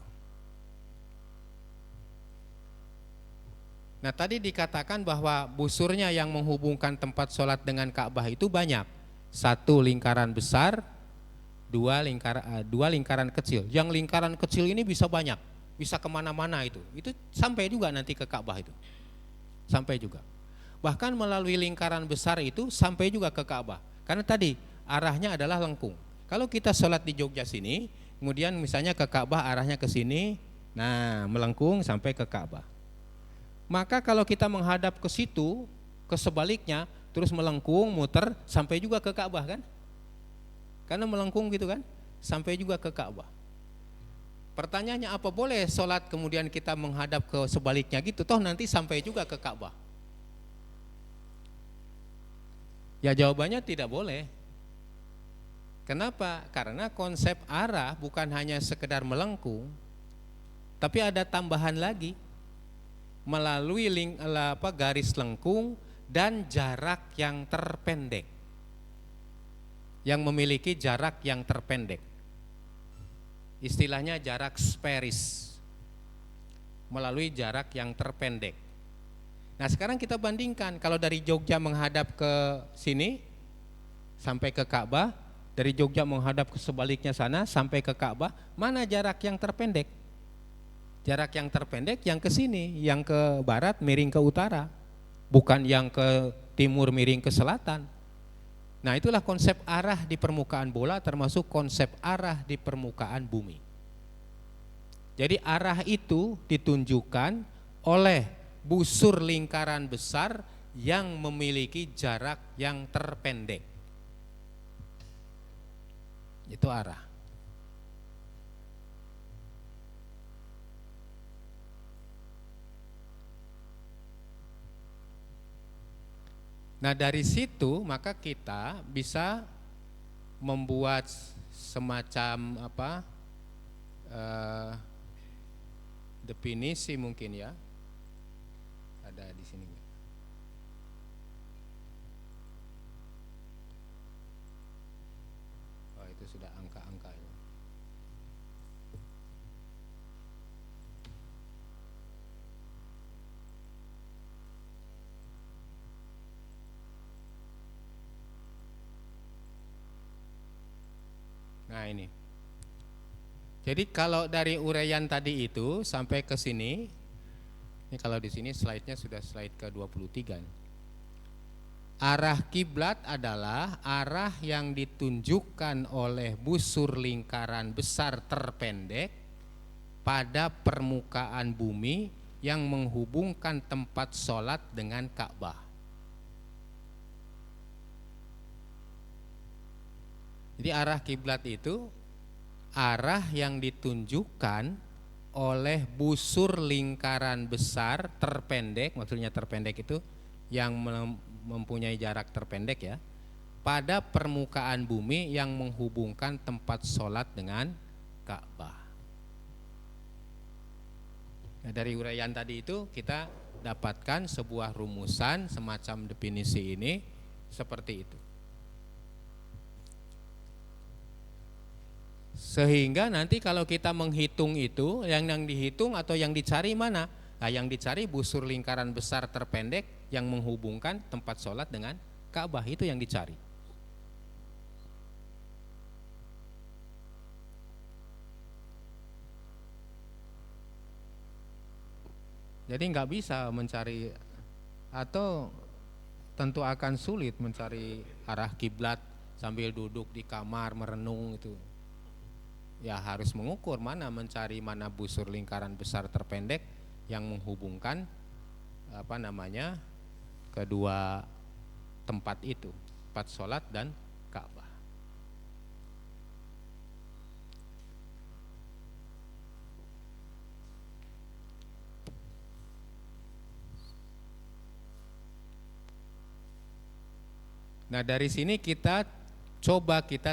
Nah tadi dikatakan bahwa busurnya yang menghubungkan tempat sholat dengan Ka'bah itu banyak. Satu lingkaran besar, dua lingkaran kecil. Yang lingkaran kecil ini bisa banyak, bisa kemana-mana itu sampai juga nanti ke Ka'bah itu, sampai juga. Bahkan melalui lingkaran besar itu sampai juga ke Ka'bah. Karena tadi arahnya adalah lengkung. Kalau kita sholat di Jogja sini, kemudian misalnya ke Ka'bah arahnya ke sini, nah melengkung sampai ke Ka'bah. Maka kalau kita menghadap ke situ, ke sebaliknya, terus melengkung, muter, sampai juga ke Ka'bah kan? Karena melengkung gitu kan, sampai juga ke Ka'bah. Pertanyaannya apa boleh sholat kemudian kita menghadap ke sebaliknya gitu, toh nanti sampai juga ke Ka'bah? Ya jawabannya tidak boleh. Kenapa? Karena konsep arah bukan hanya sekedar melengkung, tapi ada tambahan lagi, melalui garis lengkung dan jarak yang terpendek, yang memiliki jarak yang terpendek. Istilahnya jarak sferis, melalui jarak yang terpendek. Nah sekarang kita bandingkan, kalau dari Jogja menghadap ke sini sampai ke Ka'bah, dari Jogja menghadap ke sebaliknya sana sampai ke Ka'bah, mana jarak yang terpendek? Jarak yang terpendek yang ke sini, yang ke barat miring ke utara, bukan yang ke timur miring ke selatan. Nah itulah konsep arah di permukaan bola, termasuk konsep arah di permukaan bumi. Jadi arah itu ditunjukkan oleh busur lingkaran besar yang memiliki jarak yang terpendek. Itu arah. Nah dari situ maka kita bisa membuat semacam definisi mungkin ya, ada di sini. Oh itu sudah angka-angka ya. Nah ini. Jadi kalau dari uraian tadi itu sampai ke sini, ini kalau di sini slide-nya sudah slide ke-23. Arah kiblat adalah arah yang ditunjukkan oleh busur lingkaran besar terpendek pada permukaan bumi yang menghubungkan tempat sholat dengan Ka'bah. Jadi arah kiblat itu arah yang ditunjukkan oleh busur lingkaran besar terpendek, maksudnya terpendek itu yang mempunyai jarak terpendek ya, pada permukaan bumi yang menghubungkan tempat sholat dengan Ka'bah. Nah, dari uraian tadi itu kita dapatkan sebuah rumusan semacam definisi ini seperti itu. Sehingga nanti kalau kita menghitung itu, yang dihitung atau yang dicari mana? Nah, yang dicari busur lingkaran besar terpendek yang menghubungkan tempat sholat dengan Ka'bah, itu yang dicari. Jadi nggak bisa mencari, atau tentu akan sulit mencari arah kiblat sambil duduk di kamar merenung itu. Ya harus mengukur mencari mana busur lingkaran besar terpendek yang menghubungkan kedua tempat itu, tempat sholat dan Ka'bah. Nah, dari sini kita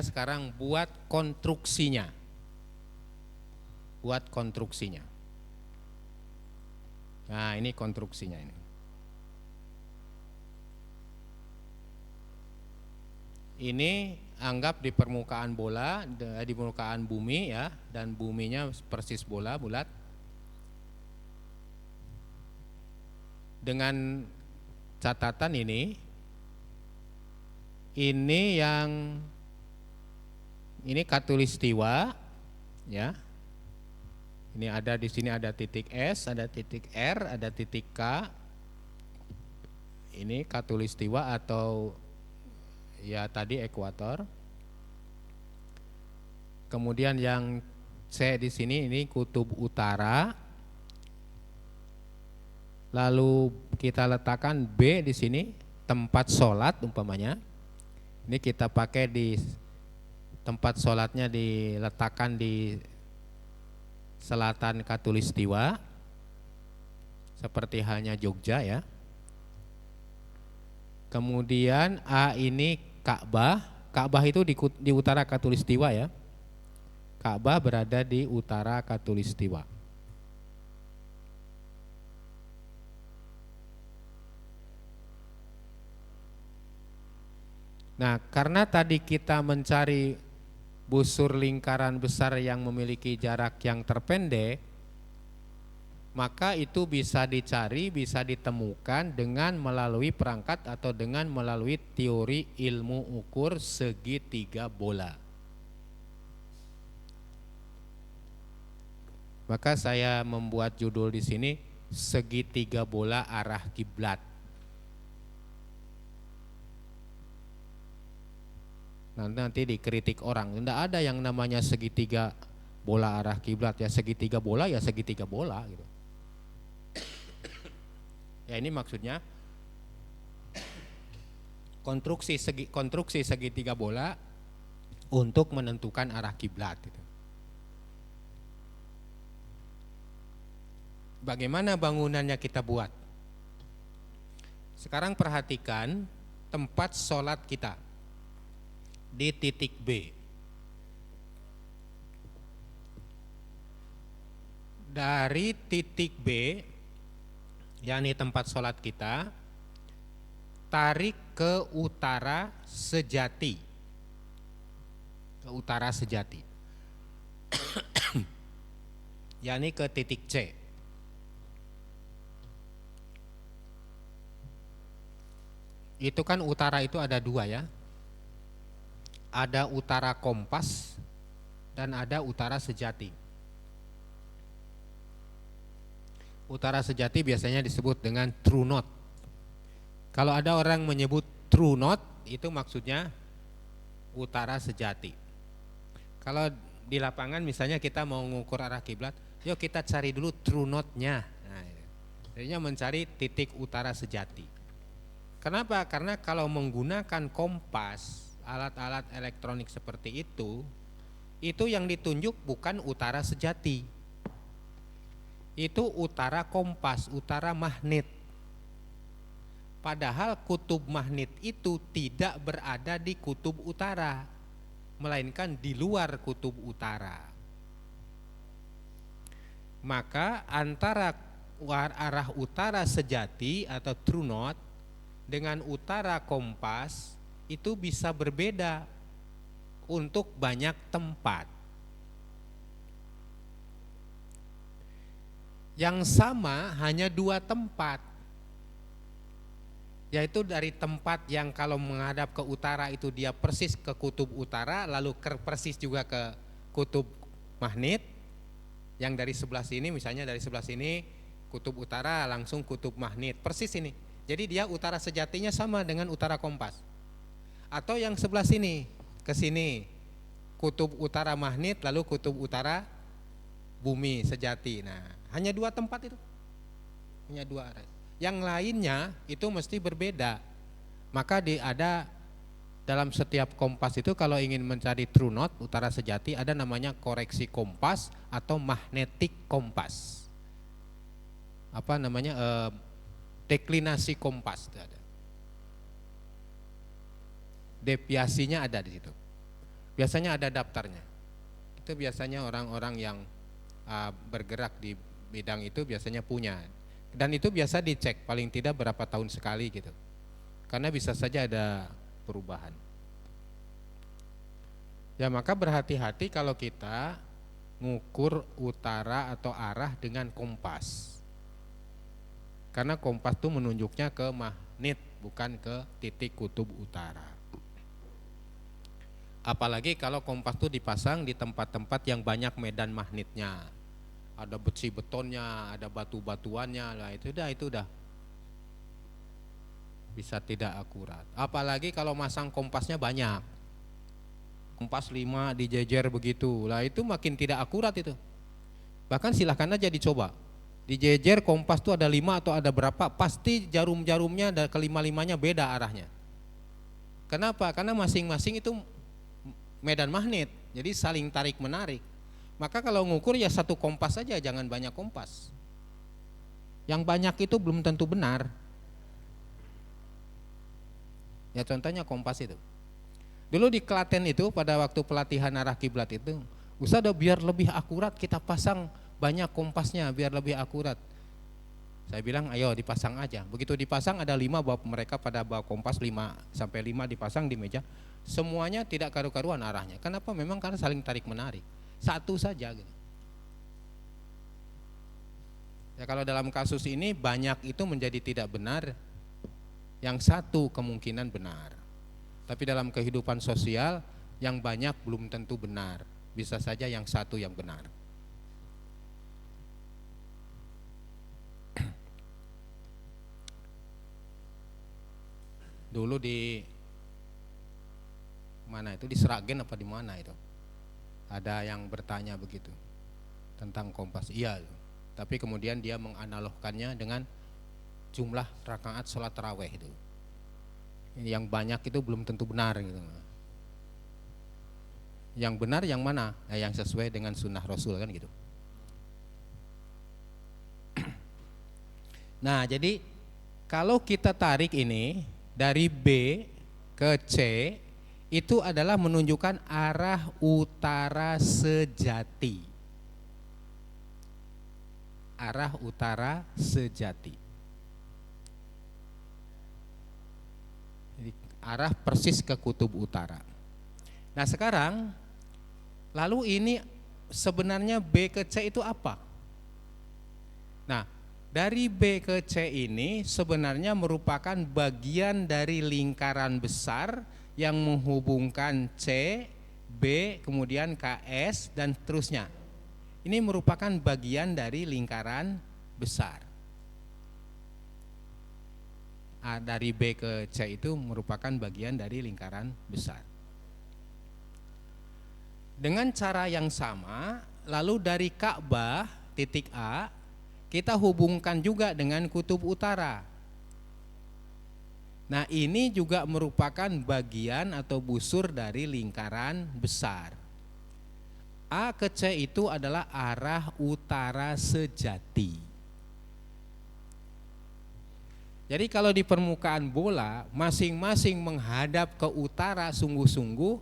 sekarang buat konstruksinya. Nah, ini konstruksinya ini. Ini anggap di permukaan bola, di permukaan bumi ya, dan buminya persis bola bulat. Dengan catatan ini khatulistiwa ya. Ini ada di sini ada titik S, ada titik R, ada titik K. Ini khatulistiwa atau ya tadi ekuator. Kemudian yang C di sini ini kutub utara. Lalu kita letakkan B di sini tempat sholat umpamanya. Ini kita pakai di tempat sholatnya diletakkan di selatan khatulistiwa seperti halnya Jogja ya. Kemudian A ini Ka'bah. Ka'bah itu di utara khatulistiwa ya. Ka'bah berada di utara khatulistiwa. Nah, karena tadi kita mencari busur lingkaran besar yang memiliki jarak yang terpendek, maka itu bisa dicari, bisa ditemukan dengan melalui perangkat atau dengan melalui teori ilmu ukur segitiga bola. Maka saya membuat judul di sini segitiga bola arah kiblat. Nanti dikritik orang, tidak ada yang namanya segitiga bola arah kiblat ya, segitiga bola gitu. Ya ini maksudnya konstruksi segitiga bola untuk menentukan arah kiblat gitu. Bagaimana bangunannya kita buat? Sekarang perhatikan tempat sholat kita di titik B. Dari titik B, yakni tempat sholat kita, tarik ke utara sejati. Yakni ke titik C. Itu kan utara itu ada dua ya. Ada utara kompas dan ada utara sejati. Utara sejati biasanya disebut dengan true north. Kalau ada orang menyebut true north, itu maksudnya utara sejati. Kalau di lapangan misalnya kita mau mengukur arah kiblat, yuk kita cari dulu true north-nya. Nah, jadinya mencari titik utara sejati. Kenapa? Karena kalau menggunakan kompas, alat-alat elektronik seperti itu yang ditunjuk bukan utara sejati. itu utara kompas, utara magnet. Padahal kutub magnet itu tidak berada di kutub utara, melainkan di luar kutub utara. Maka antara arah utara sejati atau true north dengan utara kompas itu bisa berbeda untuk banyak tempat. Yang sama hanya 2 tempat, yaitu dari tempat yang kalau menghadap ke utara itu dia persis ke kutub utara, lalu persis juga ke kutub magnet. Yang dari sebelah sini, misalnya dari sebelah sini kutub utara langsung kutub magnet, persis ini. Jadi dia utara sejatinya sama dengan utara kompas. Atau yang sebelah sini ke sini kutub utara magnet lalu kutub utara bumi sejati. Nah, hanya 2 tempat itu. Hanya 2 arah. Yang lainnya itu mesti berbeda. Maka ada dalam setiap kompas itu kalau ingin mencari true north, utara sejati, ada namanya koreksi kompas atau magnetic kompas. Apa namanya? Deklinasi kompas itu ada. Deviasinya ada di situ. Biasanya ada daftarnya. Itu biasanya orang-orang yang bergerak di bidang itu biasanya punya. Dan itu biasa dicek paling tidak berapa tahun sekali gitu. Karena bisa saja ada perubahan. Ya maka berhati-hati kalau kita ngukur utara atau arah dengan kompas. Karena kompas itu menunjuknya ke magnet, bukan ke titik kutub utara. Apalagi kalau kompas itu dipasang di tempat-tempat yang banyak medan magnetnya. Ada besi betonnya, ada batu-batuannya, lah itu udah bisa tidak akurat. Apalagi kalau masang kompasnya banyak, kompas 5 dijejer begitu, lah itu makin tidak akurat itu. Bahkan silahkan aja dicoba, dijejer kompas tuh ada 5 atau ada berapa, pasti jarum-jarumnya dan kelima-limanya beda arahnya. Kenapa? Karena masing-masing itu medan magnet, jadi saling tarik menarik. Maka kalau ngukur ya 1 kompas saja, jangan banyak kompas. Yang banyak itu belum tentu benar. Ya contohnya kompas itu. Dulu di Klaten itu pada waktu pelatihan arah kiblat itu, Ustaz biar lebih akurat kita pasang banyak kompasnya biar lebih akurat. Saya bilang ayo dipasang aja. Begitu dipasang ada 5 mereka pada bawa kompas 5 sampai 5 dipasang di meja. Semuanya tidak karu-karuan arahnya. Kenapa? Memang karena saling tarik menarik. 1 saja gitu. Ya kalau dalam kasus ini banyak itu menjadi tidak benar, yang 1 kemungkinan benar. Tapi dalam kehidupan sosial yang banyak belum tentu benar. Bisa saja yang 1 yang benar. Dulu di mana itu, di Sragen apa di mana itu? Ada yang bertanya begitu tentang kompas. Iya, tapi kemudian dia menganalogkannya dengan jumlah rakaat sholat tarawih itu. Yang banyak itu belum tentu benar gitu. Yang benar yang mana? Ya, yang sesuai dengan sunnah Rasul kan gitu. Nah, jadi kalau kita tarik ini dari B ke C, itu adalah menunjukkan arah utara sejati. Arah utara sejati. Jadi, arah persis ke kutub utara. Nah sekarang, lalu ini sebenarnya B ke C itu apa? Nah, dari B ke C ini sebenarnya merupakan bagian dari lingkaran besar yang menghubungkan C, B, kemudian KS dan seterusnya. Ini merupakan bagian dari lingkaran besar. Dari B ke C itu merupakan bagian dari lingkaran besar. Dengan cara yang sama, lalu dari Ka'bah titik A kita hubungkan juga dengan kutub utara. Nah ini juga merupakan bagian atau busur dari lingkaran besar. A ke C itu adalah arah utara sejati. Jadi kalau di permukaan bola masing-masing menghadap ke utara sungguh-sungguh,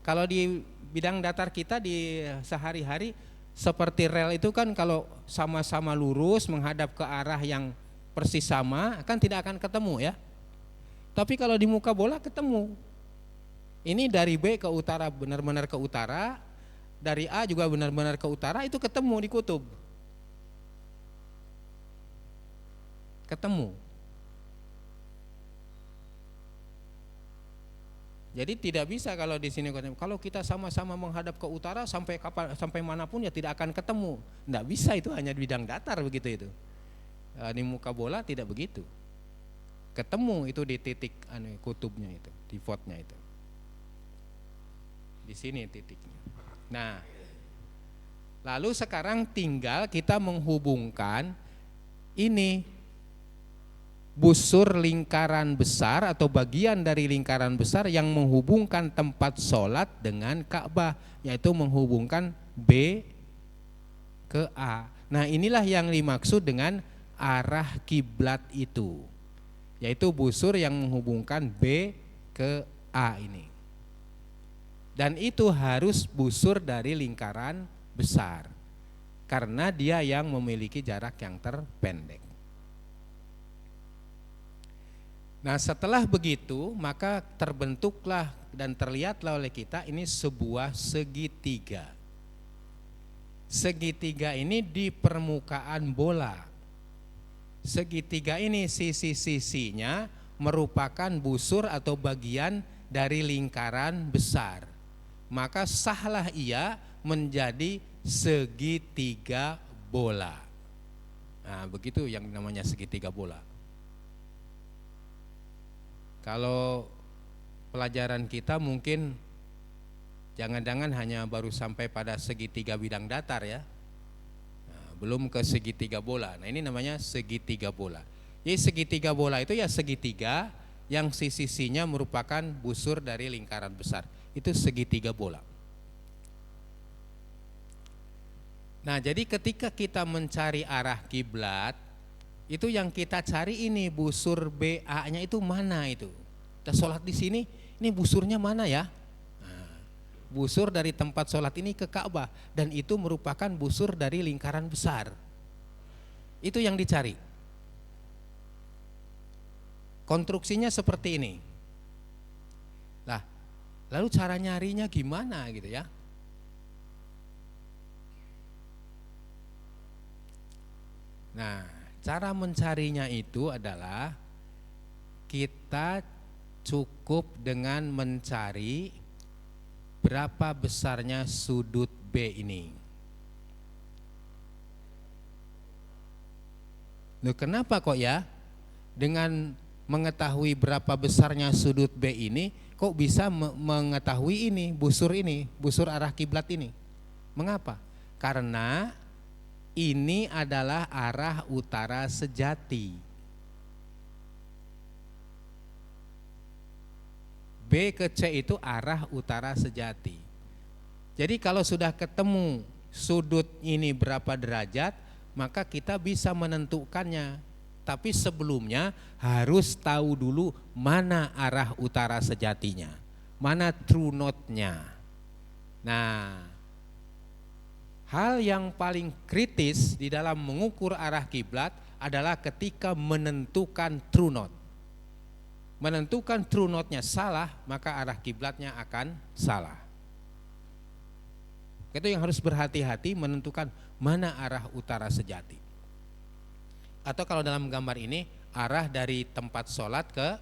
kalau di bidang datar kita di sehari-hari seperti rel itu kan kalau sama-sama lurus menghadap ke arah yang persis sama kan tidak akan ketemu ya. Tapi kalau di muka bola ketemu. Ini dari B ke utara benar-benar ke utara, dari A juga benar-benar ke utara, itu ketemu di kutub. Ketemu. Jadi tidak bisa kalau di sini kalau kita sama-sama menghadap ke utara sampai manapun ya tidak akan ketemu. Tidak bisa, itu hanya di bidang datar begitu itu. Di muka bola tidak begitu. Ketemu itu di titik kutubnya itu, di pivotnya itu. Di sini titiknya. Nah, lalu sekarang tinggal kita menghubungkan ini busur lingkaran besar atau bagian dari lingkaran besar yang menghubungkan tempat sholat dengan Ka'bah, yaitu menghubungkan B ke A. Nah, inilah yang dimaksud dengan arah kiblat itu, yaitu busur yang menghubungkan B ke A ini. Dan itu harus busur dari lingkaran besar, karena dia yang memiliki jarak yang terpendek. Nah, setelah begitu maka terbentuklah dan terlihatlah oleh kita ini sebuah segitiga. Segitiga ini di permukaan bola. Segitiga ini sisi-sisinya merupakan busur atau bagian dari lingkaran besar. Maka sahlah ia menjadi segitiga bola. Nah, begitu yang namanya segitiga bola. Kalau pelajaran kita mungkin jangan-jangan hanya baru sampai pada segitiga bidang datar ya. Nah, belum ke segitiga bola. Nah, ini namanya segitiga bola. Jadi segitiga bola itu ya segitiga yang sisi-sisinya merupakan busur dari lingkaran besar. Itu segitiga bola. Nah, jadi ketika kita mencari arah kiblat, itu yang kita cari ini busur BA-nya itu mana itu. Kita sholat di sini, ini busurnya mana ya? Nah, busur dari tempat sholat ini ke Ka'bah, dan itu merupakan busur dari lingkaran besar. Itu yang dicari. Konstruksinya seperti ini. Lah, lalu cara nyarinya gimana gitu ya? Nah, cara mencarinya itu adalah kita cukup dengan mencari berapa besarnya sudut B ini. Loh, kenapa kok ya? Dengan mengetahui berapa besarnya sudut B ini, kok bisa mengetahui ini, busur arah kiblat ini. Mengapa? Karena ini adalah arah utara sejati. B ke C itu arah utara sejati. Jadi kalau sudah ketemu sudut ini berapa derajat, maka kita bisa menentukannya. Tapi sebelumnya harus tahu dulu mana arah utara sejatinya, mana true north-nya. Nah, hal yang paling kritis di dalam mengukur arah kiblat adalah ketika menentukan true north. Menentukan true north-nya salah, maka arah kiblatnya akan salah. Itu yang harus berhati-hati menentukan mana arah utara sejati. Atau kalau dalam gambar ini arah dari tempat sholat ke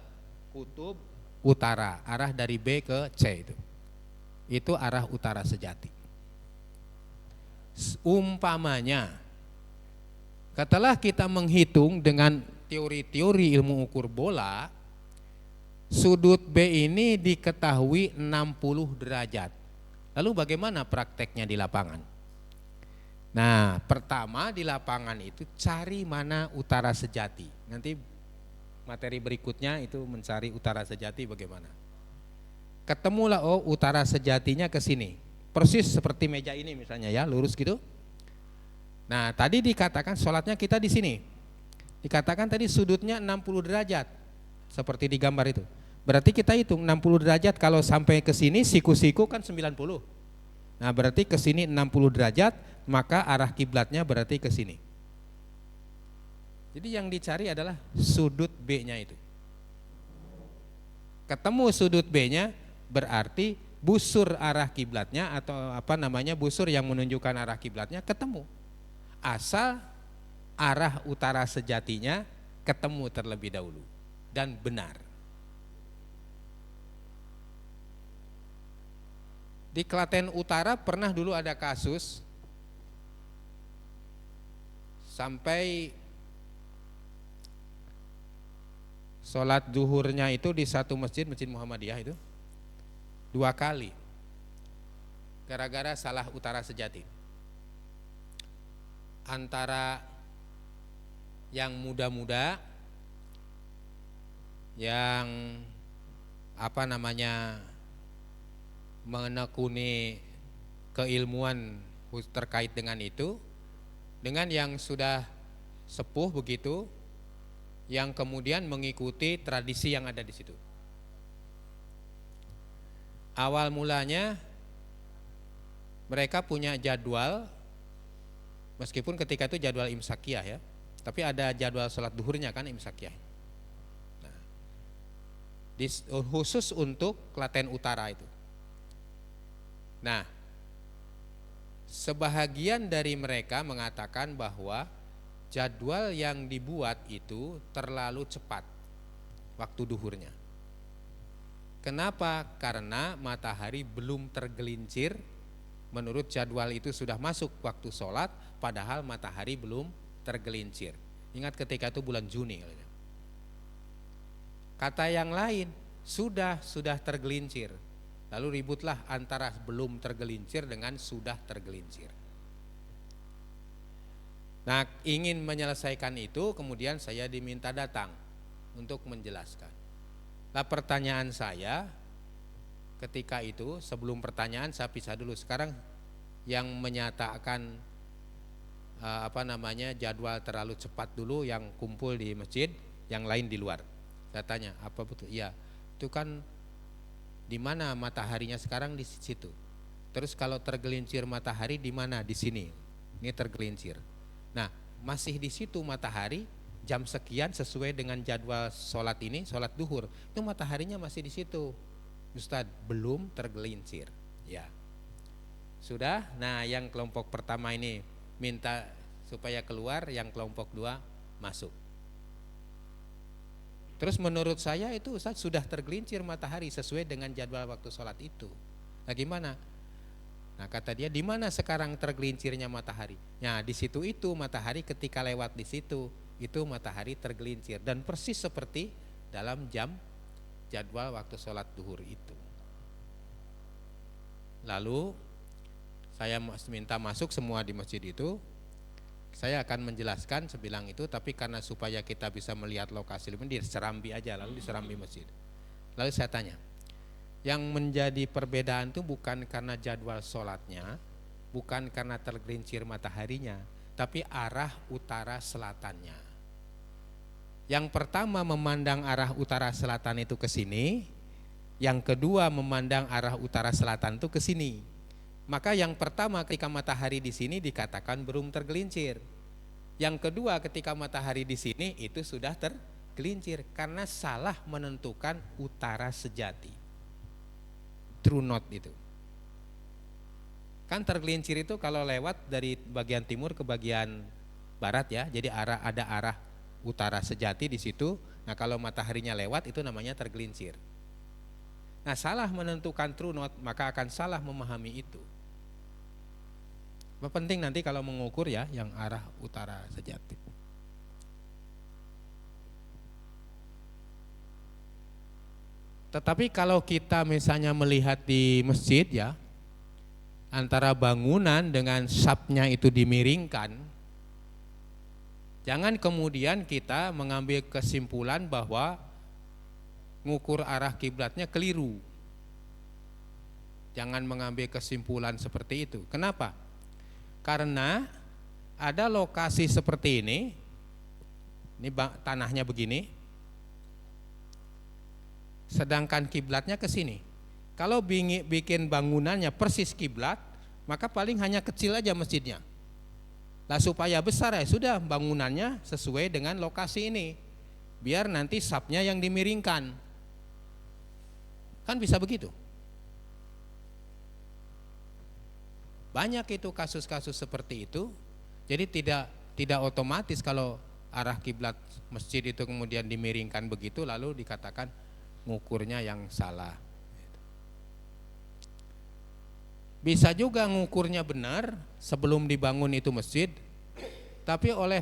kutub utara, arah dari B ke C itu arah utara sejati. Umpamanya setelah kita menghitung dengan teori-teori ilmu ukur bola, sudut B ini diketahui 60 derajat. Lalu bagaimana prakteknya di lapangan? Nah, pertama di lapangan itu cari mana utara sejati. Nanti materi berikutnya itu mencari utara sejati bagaimana. Ketemulah utara sejatinya ke sini. persis seperti meja ini misalnya ya, lurus gitu. Nah, tadi dikatakan sholatnya kita di sini. Dikatakan tadi sudutnya 60 derajat. Seperti di gambar itu. Berarti kita hitung 60 derajat, kalau sampai ke sini siku-siku kan 90. Nah, berarti ke sini 60 derajat, maka arah kiblatnya berarti ke sini. Jadi yang dicari adalah sudut B-nya itu. Ketemu sudut B-nya berarti busur arah kiblatnya atau busur yang menunjukkan arah kiblatnya ketemu. Asal arah utara sejatinya ketemu terlebih dahulu dan benar. Di Klaten Utara pernah dulu ada kasus sampai sholat zuhurnya itu di satu masjid Muhammadiyah itu 2 kali gara-gara salah utara sejati. Antara yang muda-muda yang menekuni keilmuan terkait dengan itu, dengan yang sudah sepuh begitu, yang kemudian mengikuti tradisi yang ada di situ. Awal mulanya mereka punya jadwal, meskipun ketika itu jadwal imsakiyah ya, tapi ada jadwal sholat duhurnya kan imsakiyah. Nah, khusus untuk Klaten Utara itu. Nah, sebahagian dari mereka mengatakan bahwa jadwal yang dibuat itu terlalu cepat waktu duhurnya. Kenapa? Karena matahari belum tergelincir. Menurut jadwal itu sudah masuk waktu sholat, padahal matahari belum tergelincir. Ingat ketika itu bulan Juni. Kata yang lain, sudah tergelincir. Lalu ributlah antara belum tergelincir dengan sudah tergelincir. Nah, ingin menyelesaikan itu, kemudian saya diminta datang untuk menjelaskan. Nah, pertanyaan saya ketika itu, sebelum pertanyaan saya pisah dulu. Sekarang yang menyatakan jadwal terlalu cepat dulu yang kumpul di masjid, yang lain di luar. Saya tanya, apa betul? Iya, itu kan di mana mataharinya sekarang di situ. Terus kalau tergelincir matahari di mana? Di sini. Ini tergelincir. Nah, masih di situ matahari jam sekian sesuai dengan jadwal sholat ini, sholat duhur. Itu mataharinya masih di situ. Ustadz, belum tergelincir. Ya. Sudah. Nah, yang kelompok pertama ini minta supaya keluar, yang kelompok 2 masuk. Terus menurut saya itu Ustaz sudah tergelincir matahari sesuai dengan jadwal waktu sholat itu. Nah, gimana? Nah, kata dia, di mana sekarang tergelincirnya matahari? Nah, di situ itu matahari ketika lewat di situ itu matahari tergelincir dan persis seperti dalam jadwal waktu sholat duhur itu. Lalu saya minta masuk semua di masjid itu. Saya akan menjelaskan sebilang itu, tapi karena supaya kita bisa melihat lokasi lebih, diserambi aja, lalu diserambi masjid. Lalu saya tanya, yang menjadi perbedaan itu bukan karena jadwal sholatnya, bukan karena tergelincir mataharinya, tapi arah utara selatannya. Yang pertama memandang arah utara selatan itu ke sini, yang kedua memandang arah utara selatan itu ke sini. Maka yang pertama ketika matahari di sini dikatakan belum tergelincir. Yang kedua ketika matahari di sini itu sudah tergelincir karena salah menentukan utara sejati. True north itu. Kan tergelincir itu kalau lewat dari bagian timur ke bagian barat ya. Jadi ada arah utara sejati di situ. Nah, kalau mataharinya lewat itu namanya tergelincir. Nah, salah menentukan true north maka akan salah memahami itu. Penting nanti kalau mengukur ya yang arah utara sejati. Tetapi kalau kita misalnya melihat di masjid ya, antara bangunan dengan sapnya itu dimiringkan, jangan kemudian kita mengambil kesimpulan bahwa ngukur arah kiblatnya keliru. Jangan mengambil kesimpulan seperti itu. Kenapa? Karena ada lokasi seperti ini tanahnya begini, sedangkan kiblatnya ke sini. Kalau bikin bangunannya persis kiblat, maka paling hanya kecil aja masjidnya. Lah supaya besar ya sudah bangunannya sesuai dengan lokasi ini. Biar nanti sapnya yang dimiringkan. Kan bisa begitu. Banyak itu kasus-kasus seperti itu. Jadi tidak otomatis kalau arah kiblat masjid itu kemudian dimiringkan begitu lalu dikatakan ngukurnya yang salah. Bisa juga ngukurnya benar sebelum dibangun itu masjid, tapi oleh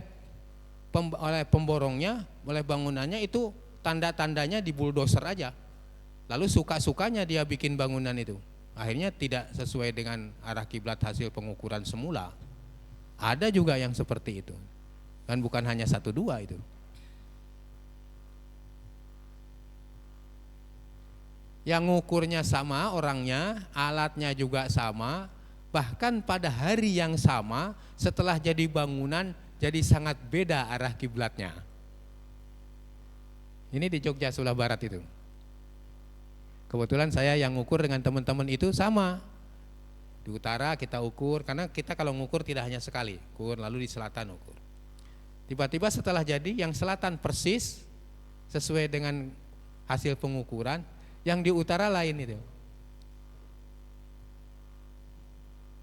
pemborongnya, oleh bangunannya itu tanda-tandanya di bulldozer aja. Lalu suka-sukanya dia bikin bangunan itu. Akhirnya tidak sesuai dengan arah kiblat hasil pengukuran semula. Ada juga yang seperti itu. Kan bukan hanya 1 2 itu. Yang ngukurnya sama orangnya, alatnya juga sama, bahkan pada hari yang sama setelah jadi bangunan jadi sangat beda arah kiblatnya. Ini di Jogja Sula Barat itu. Kebetulan saya yang ngukur dengan teman-teman itu sama. Di utara kita ukur, karena kita kalau ngukur tidak hanya sekali, ukur lalu di selatan ukur. Tiba-tiba setelah jadi yang selatan persis sesuai dengan hasil pengukuran, yang di utara lain itu.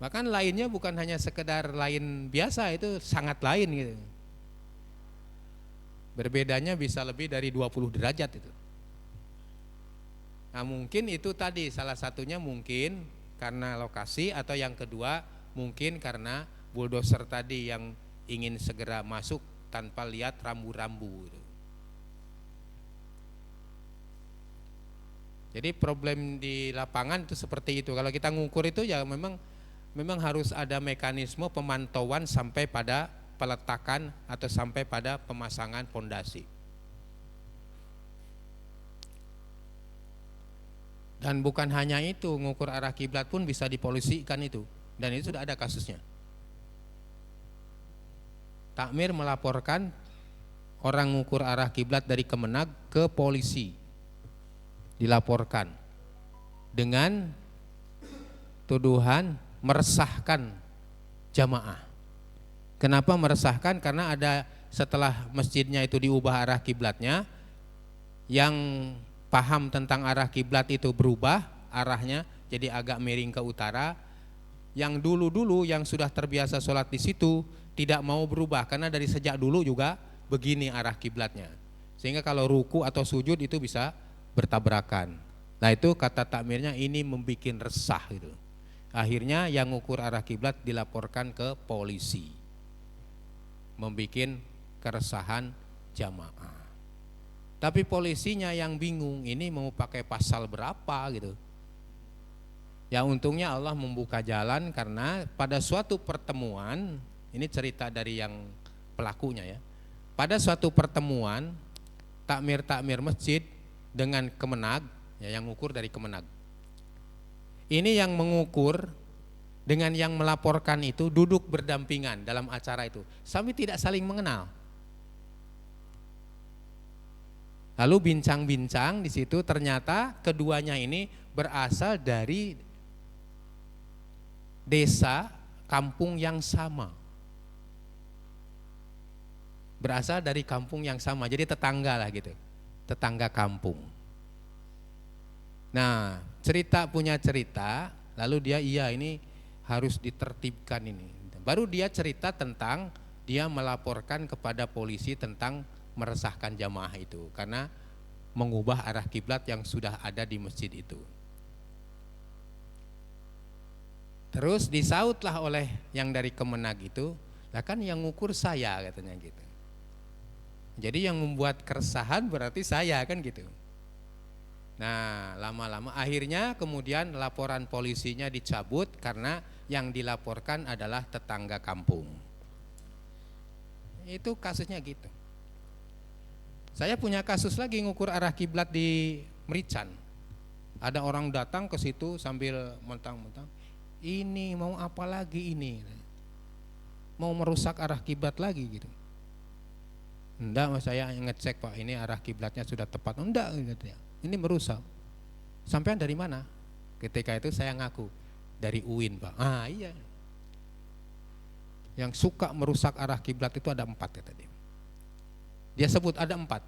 Bahkan lainnya bukan hanya sekedar lain biasa, itu sangat lain gitu. Berbedanya bisa lebih dari 20 derajat itu. Nah mungkin itu tadi salah satunya mungkin karena lokasi, atau yang kedua mungkin karena bulldozer tadi yang ingin segera masuk tanpa lihat rambu-rambu gitu. Jadi problem di lapangan itu seperti itu. Kalau kita ngukur itu ya memang harus ada mekanisme pemantauan sampai pada peletakan atau sampai pada pemasangan pondasi. Dan bukan hanya itu, ngukur arah kiblat pun bisa dipolisikan itu. Dan itu sudah ada kasusnya. Takmir melaporkan orang ngukur arah kiblat dari Kemenag ke polisi. Dilaporkan dengan tuduhan meresahkan jamaah. Kenapa meresahkan? Karena ada setelah masjidnya itu diubah arah kiblatnya, yang paham tentang arah kiblat itu berubah arahnya jadi agak miring ke utara. Yang dulu-dulu yang sudah terbiasa sholat di situ tidak mau berubah karena dari sejak dulu juga begini arah kiblatnya. Sehingga kalau ruku atau sujud itu bisa bertabrakan. Nah itu kata takmirnya ini membuat resah gitu. Akhirnya yang ngukur arah kiblat dilaporkan ke polisi. Membuat keresahan jamaah. Tapi polisinya yang bingung ini mau pakai pasal berapa gitu. Ya untungnya Allah membuka jalan karena pada suatu pertemuan, ini cerita dari yang pelakunya ya. Pada suatu pertemuan takmir masjid dengan Kemenag, ya yang mengukur dari Kemenag. Ini yang mengukur dengan yang melaporkan itu duduk berdampingan dalam acara itu, sampai tidak saling mengenal. Lalu bincang-bincang di situ ternyata keduanya ini berasal dari desa kampung yang sama. Berasal dari kampung yang sama, jadi tetangga lah gitu. Tetangga kampung. Nah, punya cerita, lalu dia ini harus ditertibkan ini. Baru dia cerita tentang dia melaporkan kepada polisi tentang meresahkan jamaah itu karena mengubah arah kiblat yang sudah ada di masjid itu. Terus disautlah oleh yang dari Kemenag itu, lah kan yang ngukur saya katanya gitu. Jadi yang membuat keresahan berarti saya kan gitu. Nah lama-lama akhirnya kemudian laporan polisinya dicabut karena yang dilaporkan adalah tetangga kampung. Itu kasusnya gitu. Saya punya kasus lagi ngukur arah kiblat di Merican. Ada orang datang ke situ sambil mentang-mentang, ini mau apa lagi ini? Mau merusak arah kiblat lagi gitu. Enggak, mas, saya ngecek Pak, ini arah kiblatnya sudah tepat. Enggak, gitu ya. Ini merusak. Sampean dari mana? Ketika itu saya ngaku, dari UIN Pak. Ah iya. Yang suka merusak arah kiblat itu ada 4 kata dia. Dia sebut ada 4.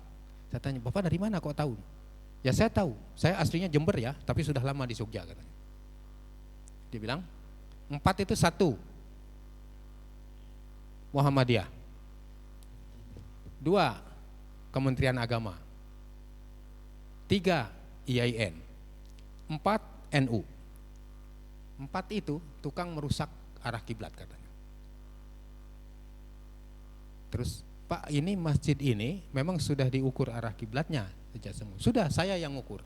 Saya tanya, Bapak dari mana kok tahu? Ya saya tahu, saya aslinya Jember ya, tapi sudah lama di Jogja katanya. Dia bilang, 4 itu 1 Muhammadiyah, 2 Kementerian Agama, 3 IAIN, 4 NU. 4 itu tukang merusak arah kiblat katanya. Terus, Pak, ini masjid ini memang sudah diukur arah kiblatnya sejak semula. Sudah, saya yang ukur.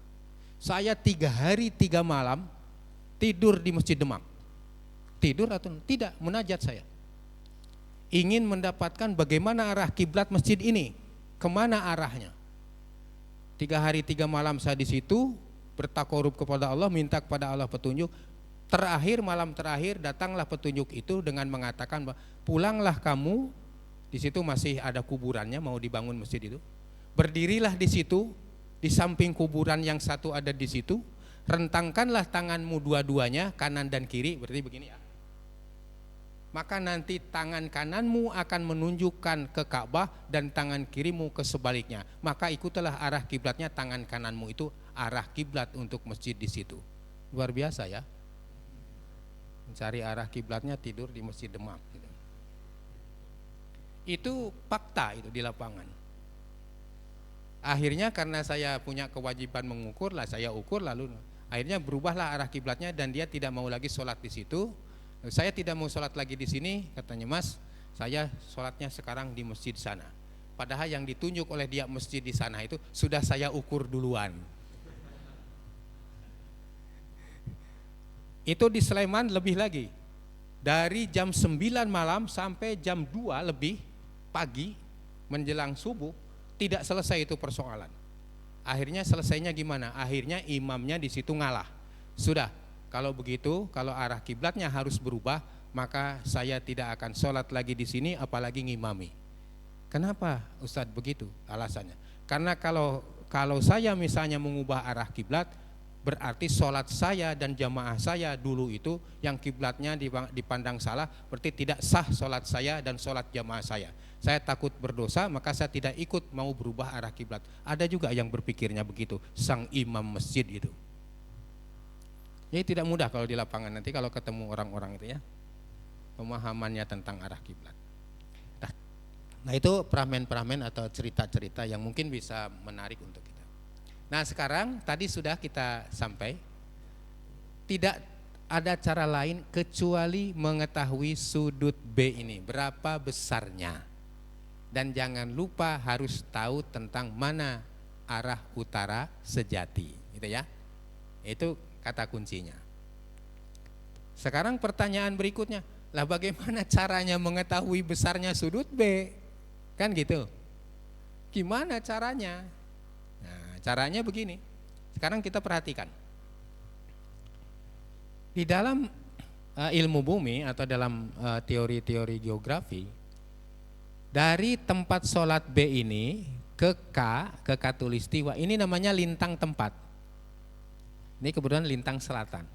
Saya 3 hari 3 malam tidur di Masjid Demak. Tidur atau tidak, munajat saya. Ingin mendapatkan bagaimana arah kiblat masjid ini, kemana arahnya. 3 hari 3 malam saya di situ bertakarub kepada Allah, minta kepada Allah petunjuk. Terakhir, malam terakhir datanglah petunjuk itu dengan mengatakan, pulanglah kamu. Di situ masih ada kuburannya, mau dibangun masjid itu. Berdirilah di situ, di samping kuburan yang satu ada di situ. Rentangkanlah tanganmu dua-duanya, kanan dan kiri, berarti begini ya. Maka nanti tangan kananmu akan menunjukkan ke Ka'bah dan tangan kirimu ke sebaliknya. Maka ikutlah arah kiblatnya, tangan kananmu itu arah kiblat untuk masjid di situ. Luar biasa ya. Mencari arah kiblatnya tidur di Masjid Demak. Itu fakta itu di lapangan. Akhirnya karena saya punya kewajiban mengukur lah, saya ukur, lalu akhirnya berubahlah arah kiblatnya dan dia tidak mau lagi sholat di situ. Saya tidak mau sholat lagi di sini, katanya, Mas, saya sholatnya sekarang di masjid sana. Padahal yang ditunjuk oleh dia masjid di sana itu sudah saya ukur duluan. Itu di Sleman lebih lagi. Dari jam 9 malam sampai jam 2 lebih pagi menjelang subuh tidak selesai itu persoalan. Akhirnya selesainya gimana? Akhirnya imamnya di situ ngalah. Sudah, kalau begitu, kalau arah kiblatnya harus berubah, maka saya tidak akan sholat lagi di sini, apalagi ngimami. Kenapa Ustadz begitu? Alasannya, karena kalau saya misalnya mengubah arah kiblat, berarti sholat saya dan jamaah saya dulu itu yang kiblatnya dipandang salah, berarti tidak sah sholat saya dan sholat jamaah saya. Saya takut berdosa, maka saya tidak ikut mau berubah arah kiblat. Ada juga yang berpikirnya begitu, sang imam masjid itu. Jadi tidak mudah kalau di lapangan nanti kalau ketemu orang-orang itu ya, pemahamannya tentang arah kiblat. Nah itu pramen-pramen atau cerita-cerita yang mungkin bisa menarik untuk kita. Nah sekarang tadi sudah kita sampai, tidak ada cara lain kecuali mengetahui sudut B ini berapa besarnya. Dan jangan lupa harus tahu tentang mana arah utara sejati, gitu ya. Itu kata kuncinya. Sekarang pertanyaan berikutnya, lah bagaimana caranya mengetahui besarnya sudut B? Kan gitu. Gimana caranya? Nah, caranya begini. Sekarang kita perhatikan. Di dalam ilmu bumi atau dalam teori-teori geografi, dari tempat sholat B ini ke Katulistiwa, ini namanya lintang tempat. Ini kebetulan lintang selatan.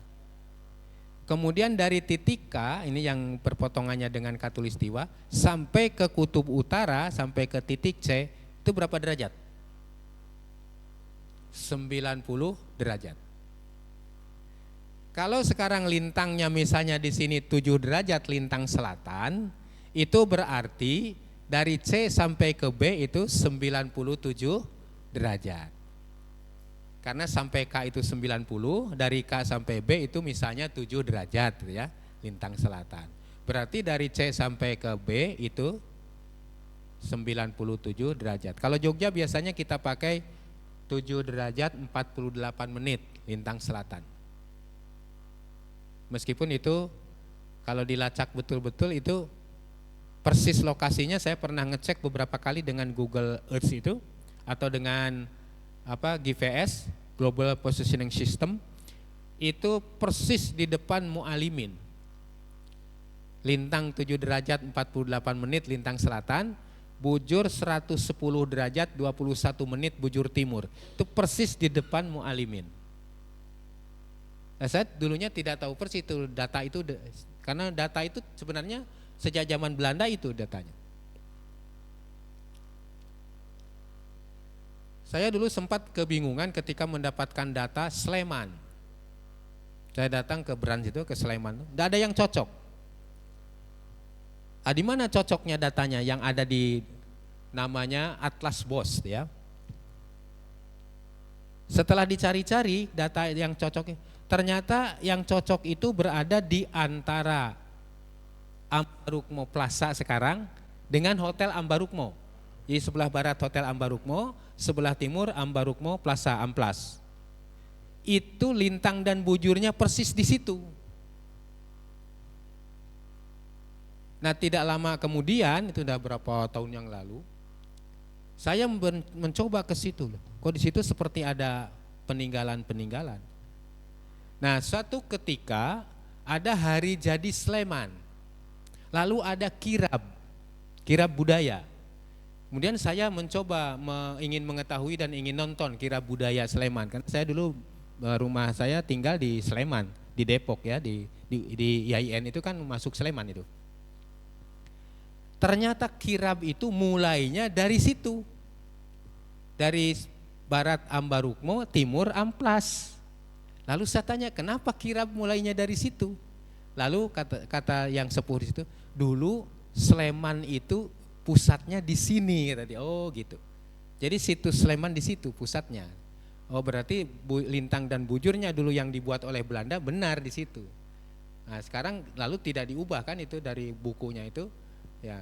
Kemudian dari titik K, ini yang perpotongannya dengan Katulistiwa, sampai ke kutub utara, sampai ke titik C, itu berapa derajat? 90 derajat. Kalau sekarang lintangnya misalnya di sini 7 derajat lintang selatan, itu berarti dari C sampai ke B itu 97 derajat. Karena sampai K itu 90, dari K sampai B itu misalnya 7 derajat ya, lintang selatan. Berarti dari C sampai ke B itu 97 derajat. Kalau Jogja biasanya kita pakai 7 derajat 48 menit lintang selatan. Meskipun itu kalau dilacak betul-betul itu persis lokasinya, saya pernah ngecek beberapa kali dengan Google Earth itu atau dengan GPS, Global Positioning System, itu persis di depan Mualimin. Lintang 7 derajat 48 menit lintang selatan, bujur 110 derajat 21 menit bujur timur. Itu persis di depan Mualimin. Nah, saya dulunya tidak tahu persis itu data itu, karena data itu sebenarnya sejak zaman Belanda itu datanya. Saya dulu sempat kebingungan ketika mendapatkan data Sleman. Saya datang ke branch itu, ke Sleman, tidak ada yang cocok. Di mana cocoknya datanya? Yang ada di namanya Atlas BOS ya. Setelah dicari-cari data yang cocok, ternyata yang cocok itu berada di antara Ambarukmo Plaza sekarang dengan Hotel Ambarukmo. Jadi sebelah barat Hotel Ambarukmo, sebelah timur Ambarukmo Plaza Amplas. Itu lintang dan bujurnya persis di situ. Nah, tidak lama kemudian, itu sudah berapa tahun yang lalu, saya mencoba ke situ. Kok di situ seperti ada peninggalan-peninggalan. Nah, suatu ketika ada hari jadi Sleman. Lalu ada kirab budaya. Kemudian saya mencoba ingin mengetahui dan ingin nonton kirab budaya Sleman. Karena saya dulu rumah saya tinggal di Sleman, di Depok ya, di IAIN itu kan masuk Sleman itu. Ternyata kirab itu mulainya dari situ. Dari barat Ambarukmo, timur Amplas. Lalu saya tanya, kenapa kirab mulainya dari situ? Lalu kata yang sepuh di situ, dulu Sleman itu pusatnya di sini, kata dia. Oh gitu. Jadi situs Sleman di situ pusatnya. Oh berarti lintang dan bujurnya dulu yang dibuat oleh Belanda benar di situ. Nah sekarang lalu tidak diubah kan itu dari bukunya itu. Ya,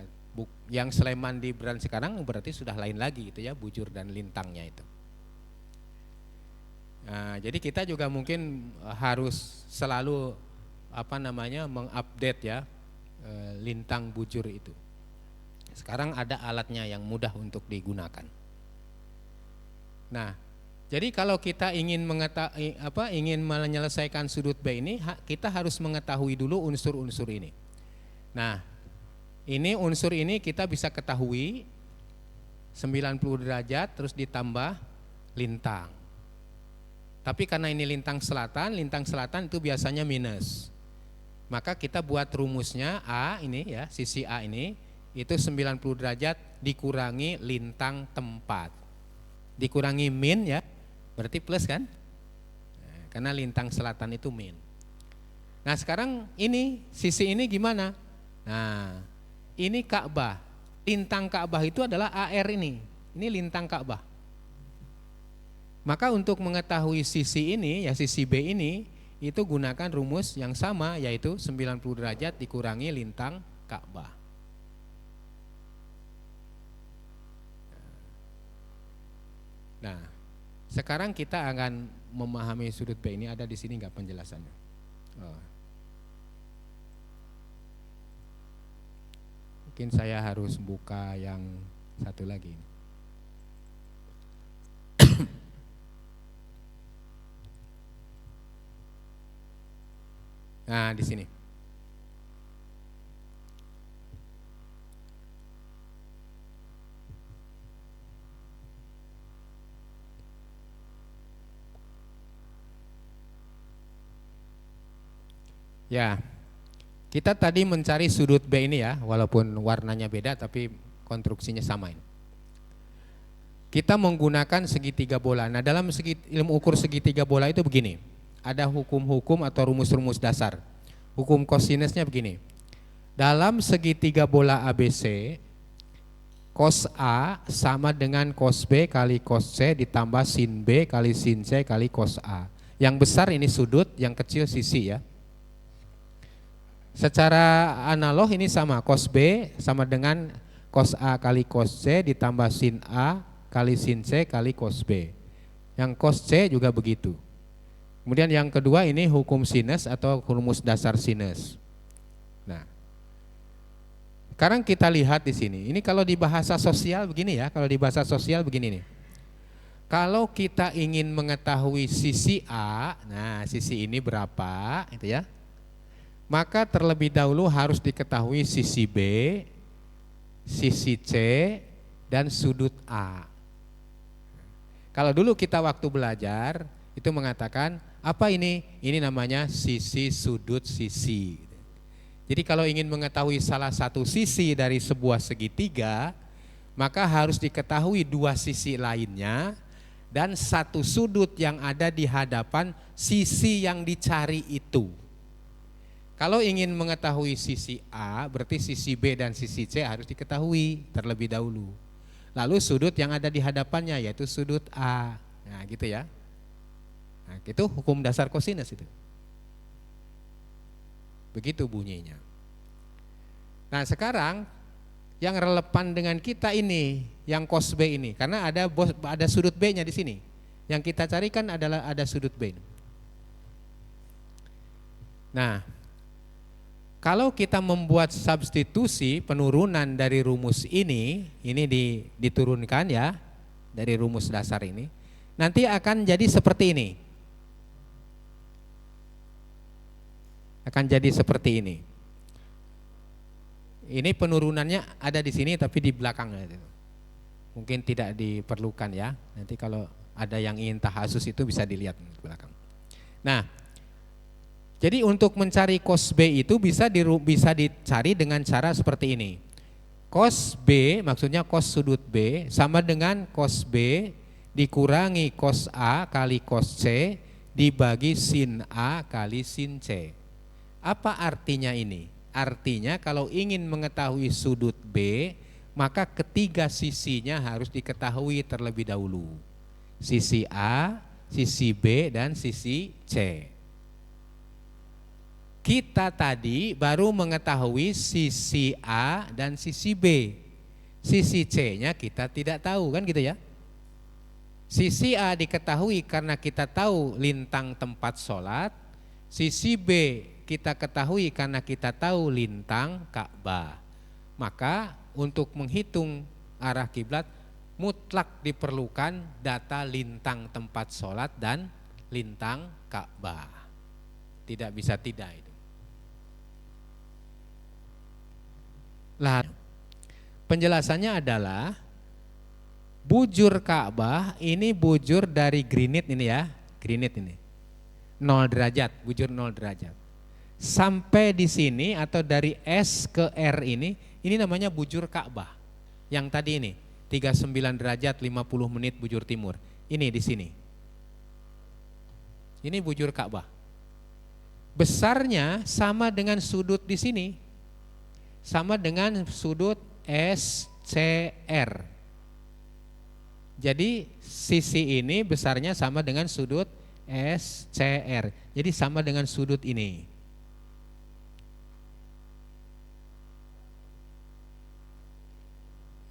yang Sleman di brand sekarang berarti sudah lain lagi itu ya, bujur dan lintangnya itu. Nah, jadi kita juga mungkin harus selalu mengupdate ya lintang bujur itu. Sekarang ada alatnya yang mudah untuk digunakan. Nah, jadi kalau kita ingin ingin menyelesaikan sudut B ini, kita harus mengetahui dulu unsur-unsur ini. Nah, ini unsur ini kita bisa ketahui 90 derajat terus ditambah lintang. Tapi karena ini lintang selatan itu biasanya minus. Maka kita buat rumusnya A ini ya, sisi A ini itu 90 derajat dikurangi lintang tempat. Dikurangi min ya, berarti plus kan? Nah, karena lintang selatan itu min. Nah sekarang ini, sisi ini gimana? Nah ini Ka'bah, lintang Ka'bah itu adalah AR ini lintang Ka'bah. Maka untuk mengetahui sisi ini, ya sisi B ini, itu gunakan rumus yang sama yaitu 90 derajat dikurangi lintang Ka'bah. Nah, sekarang kita akan memahami sudut B ini, ada di sini enggak penjelasannya? Oh. Mungkin saya harus buka yang satu lagi. Nah, di sini. Ya. Kita tadi mencari sudut B ini ya, walaupun warnanya beda tapi konstruksinya sama ini. Kita menggunakan segitiga bola. Nah, dalam ilmu ukur segitiga bola itu begini. Ada hukum-hukum atau rumus-rumus dasar. Hukum kosinusnya begini. Dalam segitiga bola ABC, cos A sama dengan cos B kali cos C ditambah sin B kali sin C kali cos A. Yang besar ini sudut, yang kecil sisi ya. Secara analog ini sama, cos B sama dengan cos A kali cos C ditambah sin A kali sin C kali cos B. Yang cos C juga begitu. Kemudian yang kedua ini hukum sinus atau rumus dasar sinus. Nah, sekarang kita lihat di sini. Ini kalau di bahasa sosial begini ya, kalau di bahasa sosial begini nih. Kalau kita ingin mengetahui sisi A, nah sisi ini berapa, gitu ya. Maka terlebih dahulu harus diketahui sisi B, sisi C, dan sudut A. Kalau dulu kita waktu belajar itu mengatakan apa ini? Ini namanya sisi sudut sisi. Jadi kalau ingin mengetahui salah satu sisi dari sebuah segitiga, maka harus diketahui dua sisi lainnya dan satu sudut yang ada di hadapan sisi yang dicari itu. Kalau ingin mengetahui sisi A, berarti sisi B dan sisi C harus diketahui terlebih dahulu. Lalu sudut yang ada di hadapannya yaitu sudut A. Nah, gitu ya. Nah, itu hukum dasar kosinus itu. Begitu bunyinya. Nah, sekarang yang relevan dengan kita ini, yang cos B ini, karena ada sudut B-nya di sini. Yang kita carikan adalah ada sudut B. Nah, kalau kita membuat substitusi penurunan dari rumus ini diturunkan ya, dari rumus dasar ini, nanti akan jadi seperti ini. Akan jadi seperti ini. Ini penurunannya ada di sini tapi di belakangnya. Mungkin tidak diperlukan ya. Nanti kalau ada yang ingin tahasus itu bisa dilihat di belakang. Nah, jadi untuk mencari cos B itu bisa dicari dengan cara seperti ini. Cos B maksudnya cos sudut B sama dengan cos B dikurangi cos A kali cos C dibagi sin A kali sin C. Apa artinya ini? Artinya kalau ingin mengetahui sudut B, maka ketiga sisinya harus diketahui terlebih dahulu. Sisi A, sisi B, dan sisi C. Kita tadi baru mengetahui sisi A dan sisi B. Sisi C-nya kita tidak tahu kan gitu ya. Sisi A diketahui karena kita tahu lintang tempat sholat. Sisi B kita ketahui karena kita tahu lintang Ka'bah. Maka untuk menghitung arah kiblat mutlak diperlukan data lintang tempat sholat dan lintang Ka'bah. Tidak bisa tidak itu. Lah, penjelasannya adalah bujur Ka'bah ini bujur dari granit ini ya, granit ini 0 derajat, bujur 0 derajat. Sampai di sini atau dari S ke R ini namanya bujur Ka'bah. Yang tadi ini 39 derajat 50 menit bujur timur. Ini di sini. Ini bujur Ka'bah. Besarnya sama dengan sudut di sini. Sama dengan sudut SCR. Jadi sisi ini besarnya sama dengan sudut SCR. Jadi sama dengan sudut ini.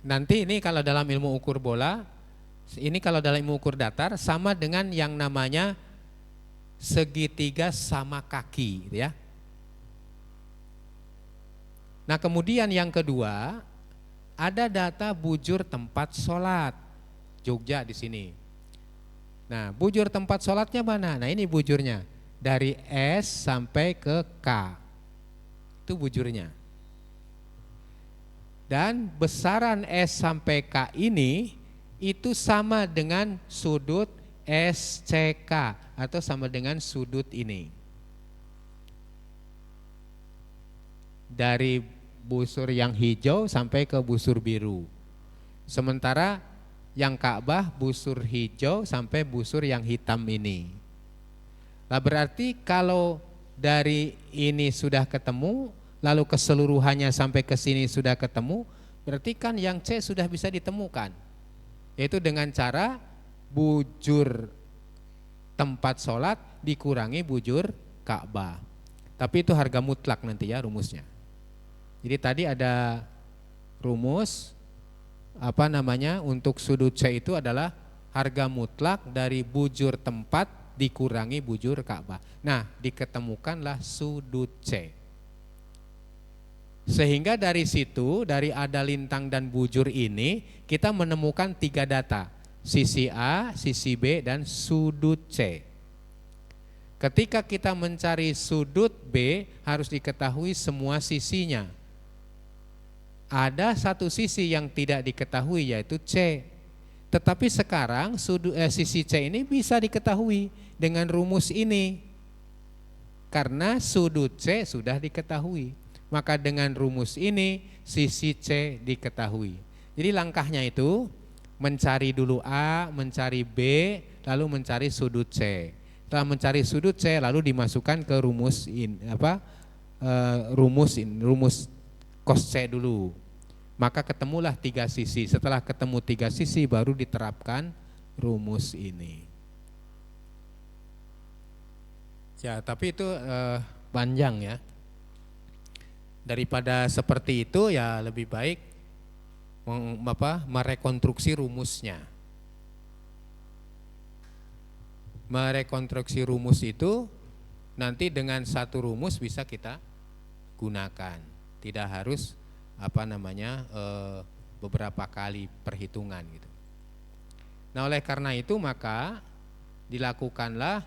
Nanti ini kalau dalam ilmu ukur bola, ini kalau dalam ilmu ukur datar sama dengan yang namanya segitiga sama kaki, gitu ya. Nah kemudian yang kedua ada data bujur tempat sholat Jogja di sini. Nah bujur tempat sholatnya mana? Nah ini bujurnya dari S sampai ke K, itu bujurnya. Dan besaran S sampai K ini itu sama dengan sudut SCK atau sama dengan sudut ini. Dari busur yang hijau sampai ke busur biru. Sementara yang Ka'bah busur hijau sampai busur yang hitam ini. Nah berarti kalau dari ini sudah ketemu, lalu keseluruhannya sampai ke sini sudah ketemu, berarti kan yang C sudah bisa ditemukan. Yaitu dengan cara bujur tempat sholat dikurangi bujur Ka'bah. Tapi itu harga mutlak nanti ya rumusnya. Jadi tadi ada rumus untuk sudut C itu adalah harga mutlak dari bujur tempat dikurangi bujur Ka'bah. Nah, diketemukanlah sudut C. Sehingga dari situ, dari ada lintang dan bujur ini, kita menemukan 3 data. sisi A, sisi B, dan sudut C. Ketika kita mencari sudut B, harus diketahui semua sisinya. Ada satu sisi yang tidak diketahui, yaitu C. Tetapi sekarang sisi C ini bisa diketahui dengan rumus ini. Karena sudut C sudah diketahui. Maka dengan rumus ini sisi C diketahui. Jadi langkahnya itu mencari dulu A, mencari B, lalu mencari sudut C. Setelah mencari sudut C lalu dimasukkan ke rumus rumus cos C dulu. Maka ketemulah 3 sisi. Setelah ketemu 3 sisi baru diterapkan rumus ini. Ya, tapi itu panjang ya. Daripada seperti itu ya lebih baik merekonstruksi rumusnya. Merekonstruksi rumus itu nanti dengan satu rumus bisa kita gunakan. Tidak harus beberapa kali perhitungan gitu. Nah, oleh karena itu maka dilakukanlah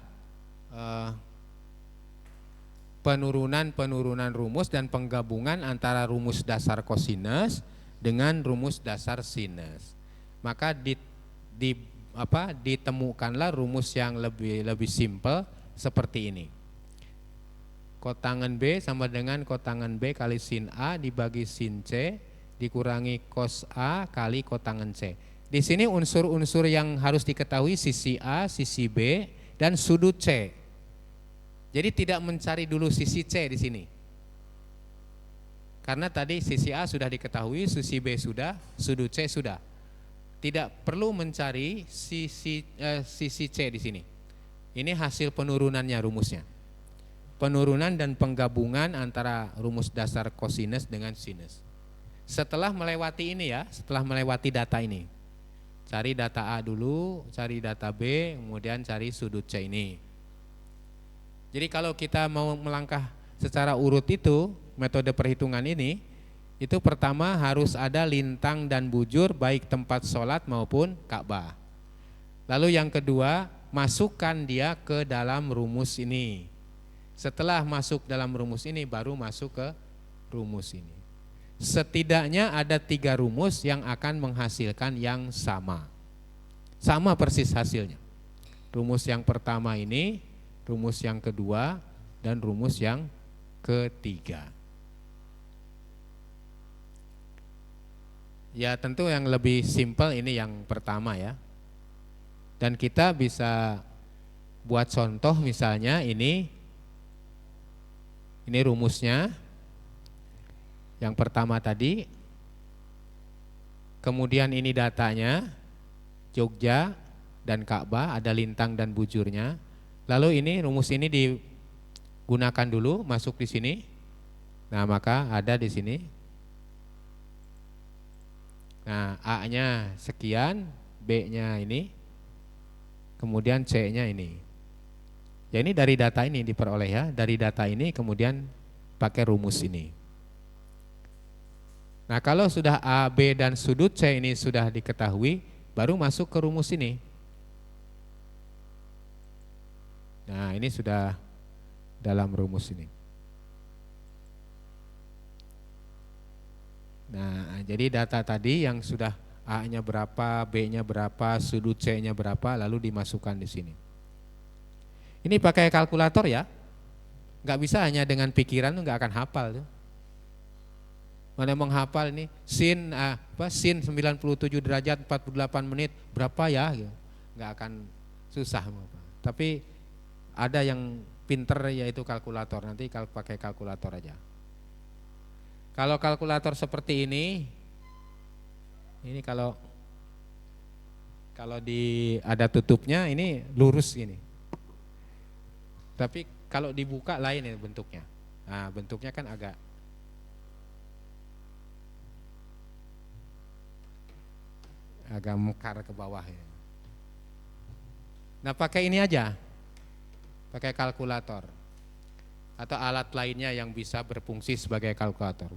penurunan rumus dan penggabungan antara rumus dasar kosinus dengan rumus dasar sinus. Maka ditemukanlah rumus yang lebih simpel seperti ini. Kotangen B sama dengan kotangen B kali sin A dibagi sin C dikurangi cos A kali kotangen C. Di sini unsur-unsur yang harus diketahui sisi A, sisi B, dan sudut C. Jadi tidak mencari dulu sisi C di sini. Karena tadi sisi A sudah diketahui, sisi B sudah, sudut C sudah. Tidak perlu mencari sisi C di sini. Ini hasil penurunannya rumusnya. Penurunan dan penggabungan antara rumus dasar kosinus dengan sinus. Setelah melewati ini ya, setelah melewati data ini. Cari data A dulu, cari data B, kemudian cari sudut C ini. Jadi kalau kita mau melangkah secara urut itu, metode perhitungan ini, itu pertama harus ada lintang dan bujur baik tempat sholat maupun Ka'bah. Lalu yang kedua, masukkan dia ke dalam rumus ini. Setelah masuk dalam rumus ini baru masuk ke rumus ini. Setidaknya ada 3 rumus yang akan menghasilkan yang sama. Sama persis hasilnya. Rumus yang pertama ini, rumus yang kedua, dan rumus yang ketiga. Ya tentu yang lebih simpel ini yang pertama ya. Dan kita bisa buat contoh misalnya ini rumusnya. Yang pertama tadi. Kemudian ini datanya Jogja dan Ka'bah, ada lintang dan bujurnya. Lalu ini rumus ini digunakan dulu, masuk di sini. Nah, maka ada di sini. Nah, A-nya sekian, B-nya ini, kemudian C-nya ini. Ya ini dari data ini diperoleh ya, dari data ini kemudian pakai rumus ini. Nah, kalau sudah A, B, dan sudut C ini sudah diketahui, baru masuk ke rumus ini. Nah, ini sudah dalam rumus ini. Nah, jadi data tadi yang sudah A-nya berapa, B-nya berapa, sudut C-nya berapa, lalu dimasukkan di sini. Ini pakai kalkulator ya, nggak bisa hanya dengan pikiran tuh nggak akan hafal tuh. Mana menghafal ini sin 97 derajat 48 menit berapa ya, nggak akan susah. Tapi ada yang pinter yaitu kalkulator, nanti pakai kalkulator aja. Kalau kalkulator seperti ini kalau ada tutupnya ini lurus gini. Tapi kalau dibuka lain ya bentuknya. Nah, bentuknya kan agak mekar ke bawah ya. Nah, pakai ini aja. Pakai kalkulator. Atau alat lainnya yang bisa berfungsi sebagai kalkulator.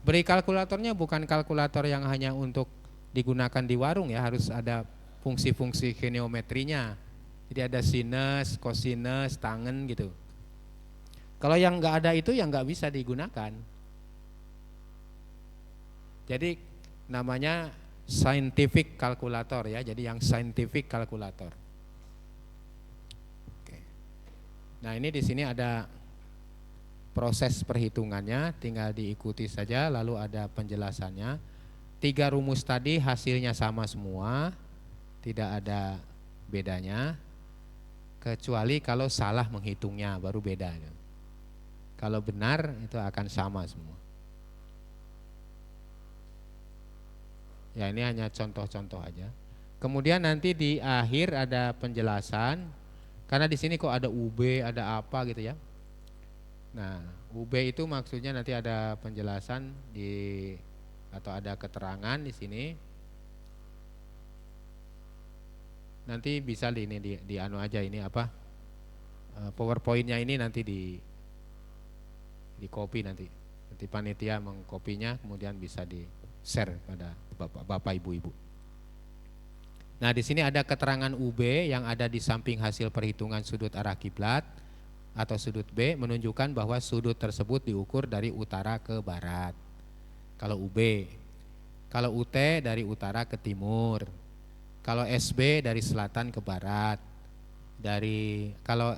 Beri kalkulatornya bukan kalkulator yang hanya untuk digunakan di warung ya, harus ada fungsi-fungsi geometrinya. Jadi ada sinus, kosinus, tangen gitu. Kalau yang nggak ada itu ya nggak bisa digunakan. Jadi namanya scientific calculator ya, jadi yang scientific calculator. Oke. Nah ini di sini ada proses perhitungannya, tinggal diikuti saja, lalu ada penjelasannya. 3 rumus tadi hasilnya sama semua, tidak ada bedanya, kecuali kalau salah menghitungnya baru beda. Kalau benar itu akan sama semua. Ya ini hanya contoh-contoh aja. Kemudian nanti di akhir ada penjelasan, karena di sini kok ada UB, ada apa gitu ya. Nah, UB itu maksudnya nanti ada penjelasan atau ada keterangan di sini. Nanti bisa di anu aja ini apa? PowerPoint-nya ini nanti di copy nanti. Nanti panitia mengkopinya kemudian bisa di-share pada Bapak Ibu-ibu. Nah, di sini ada keterangan UB yang ada di samping hasil perhitungan sudut arah kiblat atau sudut B menunjukkan bahwa sudut tersebut diukur dari utara ke barat. Kalau UB, kalau UT dari utara ke timur, kalau SB dari selatan ke barat, kalau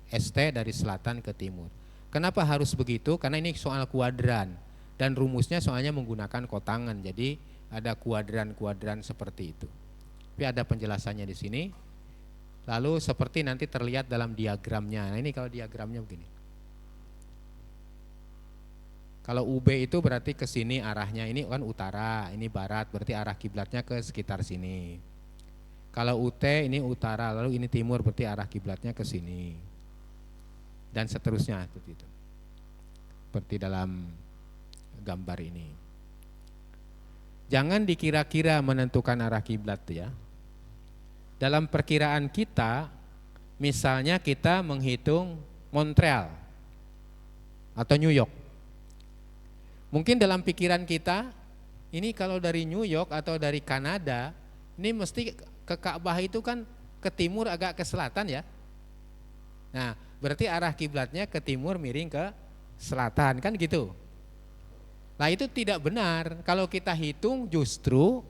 ST dari selatan ke timur. Kenapa harus begitu? Karena ini soal kuadran dan rumusnya soalnya menggunakan kotangan, jadi ada kuadran-kuadran seperti itu. Tapi ada penjelasannya di sini. Lalu seperti nanti terlihat dalam diagramnya. Nah ini kalau diagramnya begini. Kalau UB itu berarti ke sini arahnya, ini kan utara, ini barat, berarti arah kiblatnya ke sekitar sini. Kalau UT ini utara, lalu ini timur, berarti arah kiblatnya ke sini. Dan seterusnya seperti itu. Seperti dalam gambar ini. Jangan dikira-kira menentukan arah kiblat ya. Dalam perkiraan kita, misalnya kita menghitung Montreal atau New York. Mungkin dalam pikiran kita, ini kalau dari New York atau dari Kanada, ini mesti ke Ka'bah itu kan ke timur agak ke selatan ya. Nah, berarti arah kiblatnya ke timur miring ke selatan kan gitu. Nah, itu tidak benar. Kalau kita hitung justru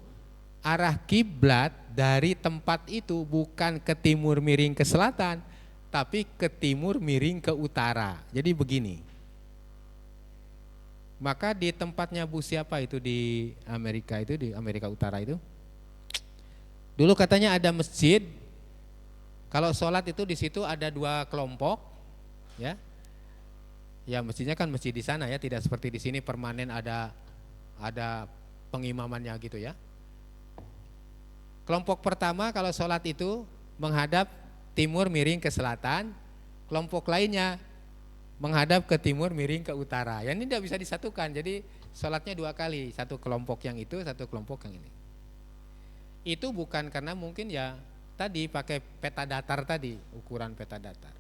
arah kiblat dari tempat itu bukan ke timur miring ke selatan, tapi ke timur miring ke utara. Jadi begini. Maka di tempatnya Bu siapa itu di Amerika Utara itu, dulu katanya ada masjid. Kalau sholat itu di situ ada 2 kelompok, ya. Ya mestinya kan masjid di sana ya, tidak seperti di sini permanen ada pengimamannya gitu ya. Kelompok pertama kalau sholat itu menghadap timur miring ke selatan, kelompok lainnya menghadap ke timur miring ke utara. Ya ini tidak bisa disatukan, jadi sholatnya 2 kali, satu kelompok yang itu, satu kelompok yang ini. Itu bukan karena mungkin ya tadi pakai peta datar tadi, ukuran peta datar.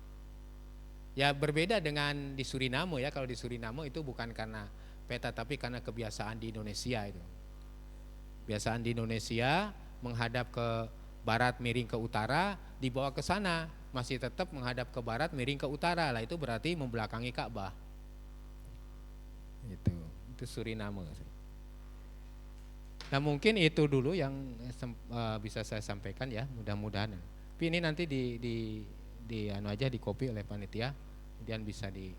Ya berbeda dengan di Suriname ya, kalau di Suriname itu bukan karena peta tapi karena kebiasaan di Indonesia itu. Kebiasaan di Indonesia menghadap ke barat miring ke utara, dibawa ke sana masih tetap menghadap ke barat miring ke utara. Lah itu berarti membelakangi Ka'bah. Itu Suriname. Nah mungkin itu dulu yang bisa saya sampaikan ya, mudah-mudahan. Tapi ini nanti di anu aja di copy oleh panitia, kemudian bisa di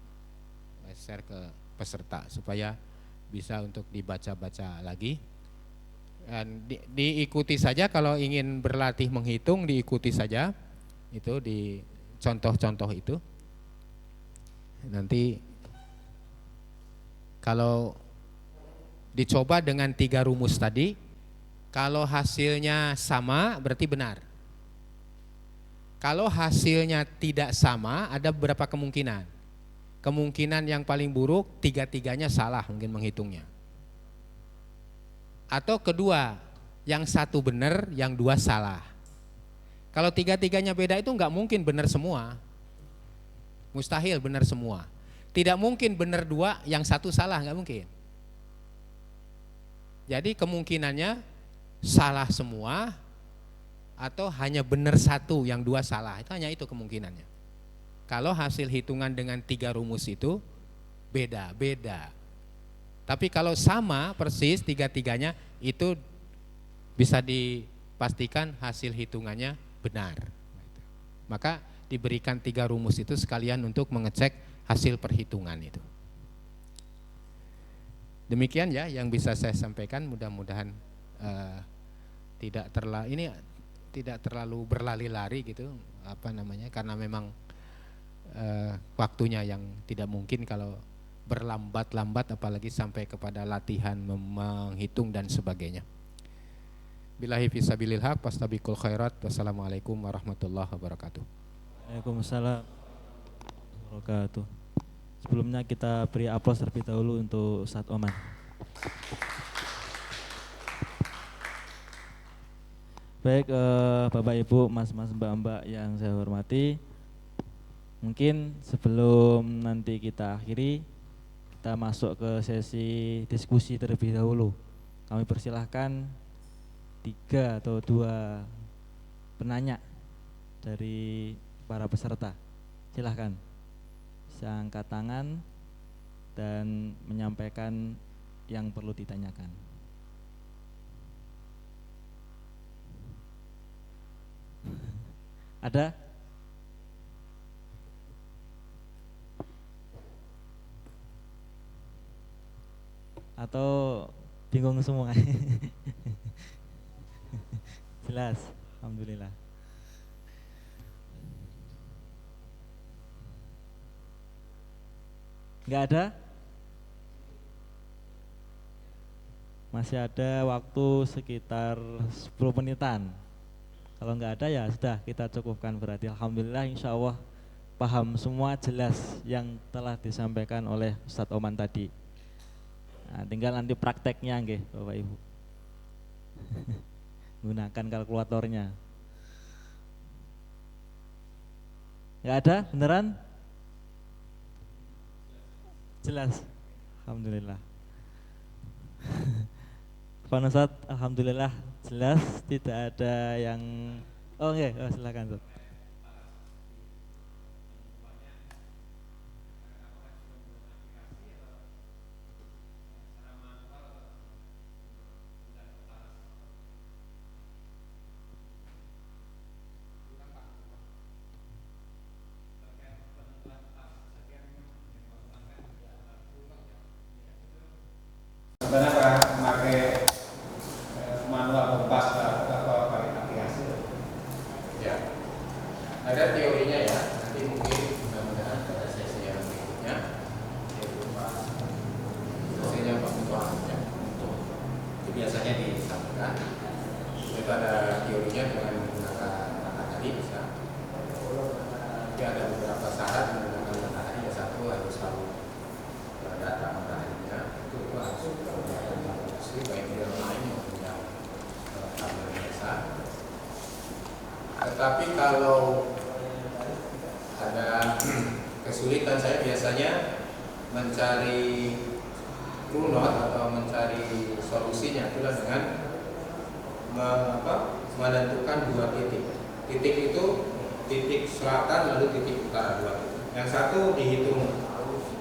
share ke peserta supaya bisa untuk dibaca-baca lagi. Dan diikuti saja kalau ingin berlatih menghitung, diikuti saja itu di contoh-contoh itu. Nanti kalau dicoba dengan 3 rumus tadi, kalau hasilnya sama berarti benar. Kalau hasilnya tidak sama, ada beberapa kemungkinan. Kemungkinan yang paling buruk 3-tiganya salah mungkin menghitungnya. Atau kedua, yang 1 benar, yang 2 salah. Kalau 3-tiganya beda itu enggak mungkin benar semua. Mustahil benar semua. Tidak mungkin benar 2, yang 1 salah, enggak mungkin. Jadi kemungkinannya salah semua atau hanya benar satu, yang dua salah. Itu hanya itu kemungkinannya. Kalau hasil hitungan dengan 3 rumus itu beda-beda. Tapi kalau sama persis tiga-tiganya, itu bisa dipastikan hasil hitungannya benar. Maka diberikan 3 rumus itu sekalian untuk mengecek hasil perhitungan itu. Demikian ya yang bisa saya sampaikan. Mudah-mudahan tidak terlalu berlari-lari gitu, karena memang waktunya yang tidak mungkin kalau berlambat-lambat, apalagi sampai kepada latihan menghitung dan sebagainya. Billahi fisabilil haq, fastabiqul khairat. Wassalamualaikum warahmatullahi wabarakatuh. Waalaikumsalam warahmatullahi wabarakatuh. Sebelumnya kita beri aplaus terlebih dahulu untuk Ustadz Oman. Baik, Bapak Ibu, Mas-mas, Mbak-mbak yang saya hormati, mungkin sebelum nanti kita akhiri, kita masuk ke sesi diskusi terlebih dahulu. Kami persilahkan 3 atau 2 penanya dari para peserta. Silahkan bisa angkat tangan dan menyampaikan yang perlu ditanyakan. Ada? Atau bingung semua? Jelas, alhamdulillah. Enggak ada? Masih ada waktu sekitar 10 menitan. Kalau enggak ada ya sudah, kita cukupkan berarti. Alhamdulillah, insya Allah paham semua, jelas yang telah disampaikan oleh Ustadz Oman tadi. Nah, tinggal nanti prakteknya nggih, Bapak Ibu. Gunakan kalkulatornya. Enggak ada? Beneran? Jelas. Alhamdulillah. Pak Ustadz, alhamdulillah jelas, tidak ada yang silakan Ustadz. Sebenarnya pernah memakai manual kompas atau pakai aplikasi? Ya, ada teorinya ya. Nanti mungkin mudah-mudahan pada sesi yang berikutnya sesinya ya. Itu biasanya disampaikan. Itu ada teorinya dengan menggunakan kata tadi bisa. Tapi ada beberapa syarat menggunakan kata tadi. Ya, satu harus tahu data mataharinya, itu harus asli baik di online maupun yang tabel biasa. Tetapi kalau ada kesulitan, saya biasanya mencari runut atau mencari solusinya itulah dengan menentukan 2 titik. Titik itu titik selatan lalu titik utara 2 titik. Yang satu dihitung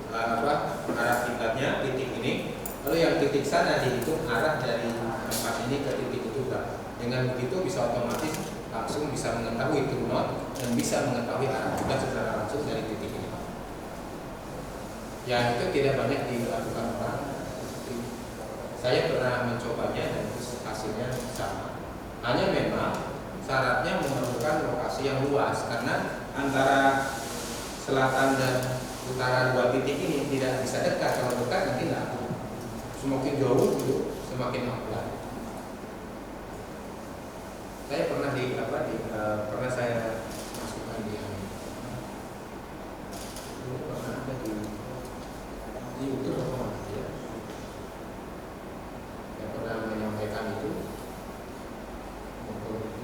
arah kiblatnya titik ini, lalu yang titik sana dihitung arah dari tempat ini ke titik itu berapa. Dengan begitu bisa otomatis langsung bisa mengetahui runut dan bisa mengetahui arah kiblat secara langsung dari titik ini. Ya, itu tidak banyak dilakukan orang. Saya pernah mencobanya dan hasilnya sama. Hanya memang syaratnya memerlukan lokasi yang luas, karena antara selatan dan utara 2 titik ini tidak bisa dekat. Kalau dekat nanti enggak. Semakin jauh itu semakin akurat. Saya pernah pernah saya masukkan di pernah ada di YouTube atau mana ya. Yang pernah menyampaikan itu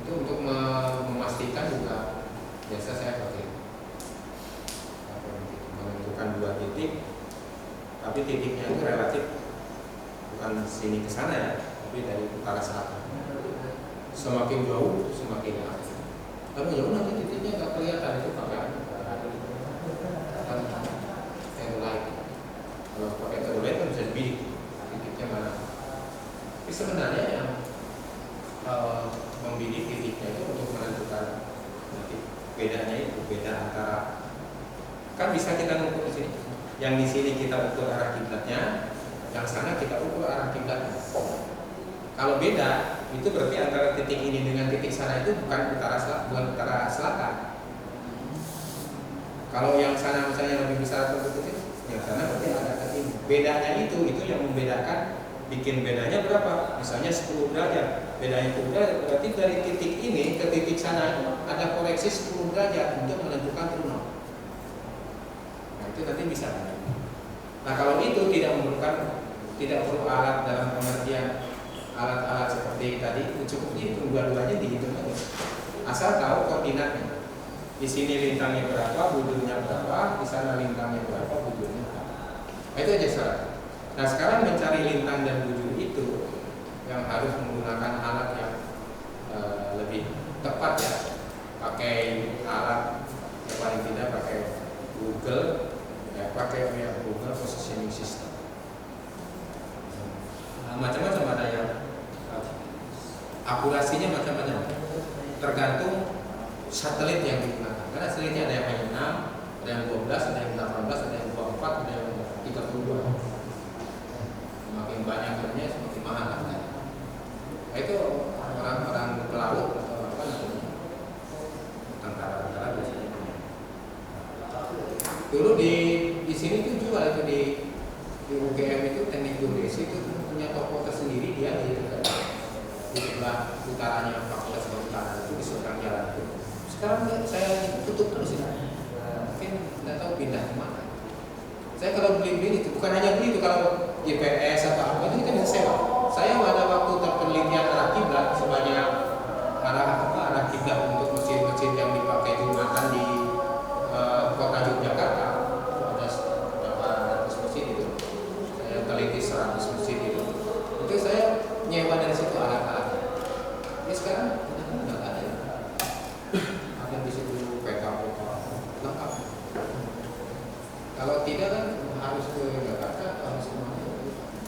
untuk memastikan juga biasa saya pakai menentukan 2 titik, tapi titiknya itu relatif bukan sini ke sana ya, tapi dari utara selatan. semakin jauh semakin lama. Kalau jauh nanti titiknya nggak kelihatan, itu pakai candlelight. Kalau pakai candlelight kan bisa dibidik titiknya mana. Tapi sebenarnya yang membidik titiknya itu untuk menentukan nanti bedanya itu, beda antara, kan bisa kita ngukur di sini. Yang di sini kita ukur arah kiblatnya, yang sana kita ukur arah kiblatnya. Kalau beda, itu berarti antara titik ini dengan titik sana itu bukan utara selatan. Kalau yang sana misalnya lebih besar atau kecil, yang sana berarti ada ke sini. Bedanya itu yang membedakan, bikin bedanya berapa? Misalnya 10 derajat. Bedanya 10 derajat berarti dari titik ini ke titik sana ada koreksi 10 derajat untuk menentukan true north. Nah, itu nanti bisa. Nah, kalau itu tidak perlu alat dalam pengertian alat-alat seperti tadi, cukup dihitung, dua-duanya dihitung aja. Asal tahu koordinatnya. Di sini lintangnya berapa, bujurnya berapa, di sana lintangnya berapa, bujurnya berapa. Nah, itu aja syarat. Nah, sekarang mencari lintang dan bujur itu yang harus menggunakan alat yang lebih tepat ya. Pakai alat yang paling tidak pakai Google, ya, pakai Google Positioning System. Macam-macam ada yang akurasinya macam-macam, tergantung satelit yang digunakan. Karena satelitnya ada yang hanya 6, ada yang 12, ada yang 18, ada yang 24, ada yang 32. Semakin banyak harganya semakin mahal harganya. Nah, itu orang-orang pelaut atau apa namanya, tentara-tentara biasanya punya. Dulu di sini tuh jual itu di UGM itu teknik geodesi itu punya toko tersendiri, dia di sebelah utaranya Fakultas Kehutanan itu di seberang jalan itu. Sekarang saya tutup terus ini, mungkin nggak tahu pindah kemana. Saya kalau beli itu bukan hanya beli itu, kalau GPS atau apa itu kita bisa sewa. Saya pada waktu penelitian arah kiblat sebanyak arah kiblat untuk masjid-masjid yang dipakai Jumatan di kota Yogyakarta, ada berapa ratus masjid itu. Saya teliti 100 masjid itu saya nyewa dari situ alat-alat. Ini sekarang udah nggak ada ya. Ada di situ PKP lengkap. Kalau tidak kan harus ke Jakarta, harus kemana?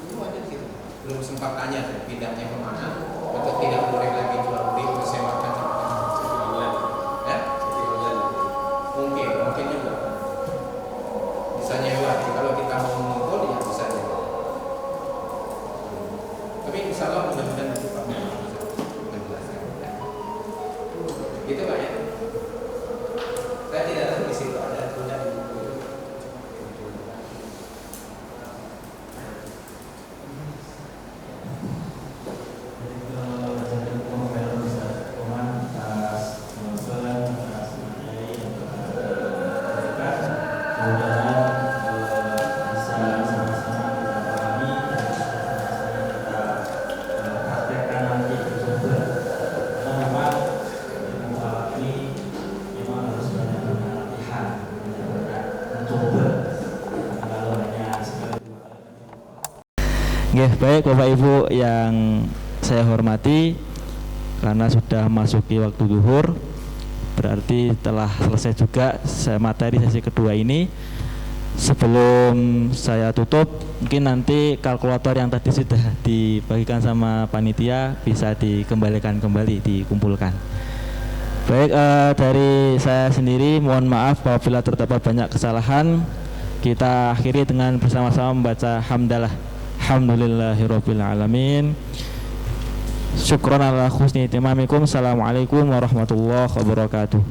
Itu ada di situ. Belum sempat tanya pindahnya kemana, atau tidak boleh lagi jual beli atau sewakan ya? Mungkin juga bisa nyewa. Kalau kita mau mengumpul ya bisa nyewa. Tapi insya Allah mudah-mudahan nanti Pak menjelaskan. Gitu Pak ya. Saya tidak tahu di situ ada punya di buku. Baik Bapak Ibu yang saya hormati, karena sudah masuki waktu zuhur, berarti telah selesai juga materi sesi kedua ini. Sebelum saya tutup, mungkin nanti kalkulator yang tadi sudah dibagikan sama panitia bisa dikembalikan kembali, dikumpulkan. Baik, dari saya sendiri mohon maaf apabila terdapat banyak kesalahan. Kita akhiri dengan bersama-sama membaca hamdalah. Alhamdulillahirabbil alamin. Syukran ala husni itimamikum. Assalamualaikum warahmatullahi wabarakatuh.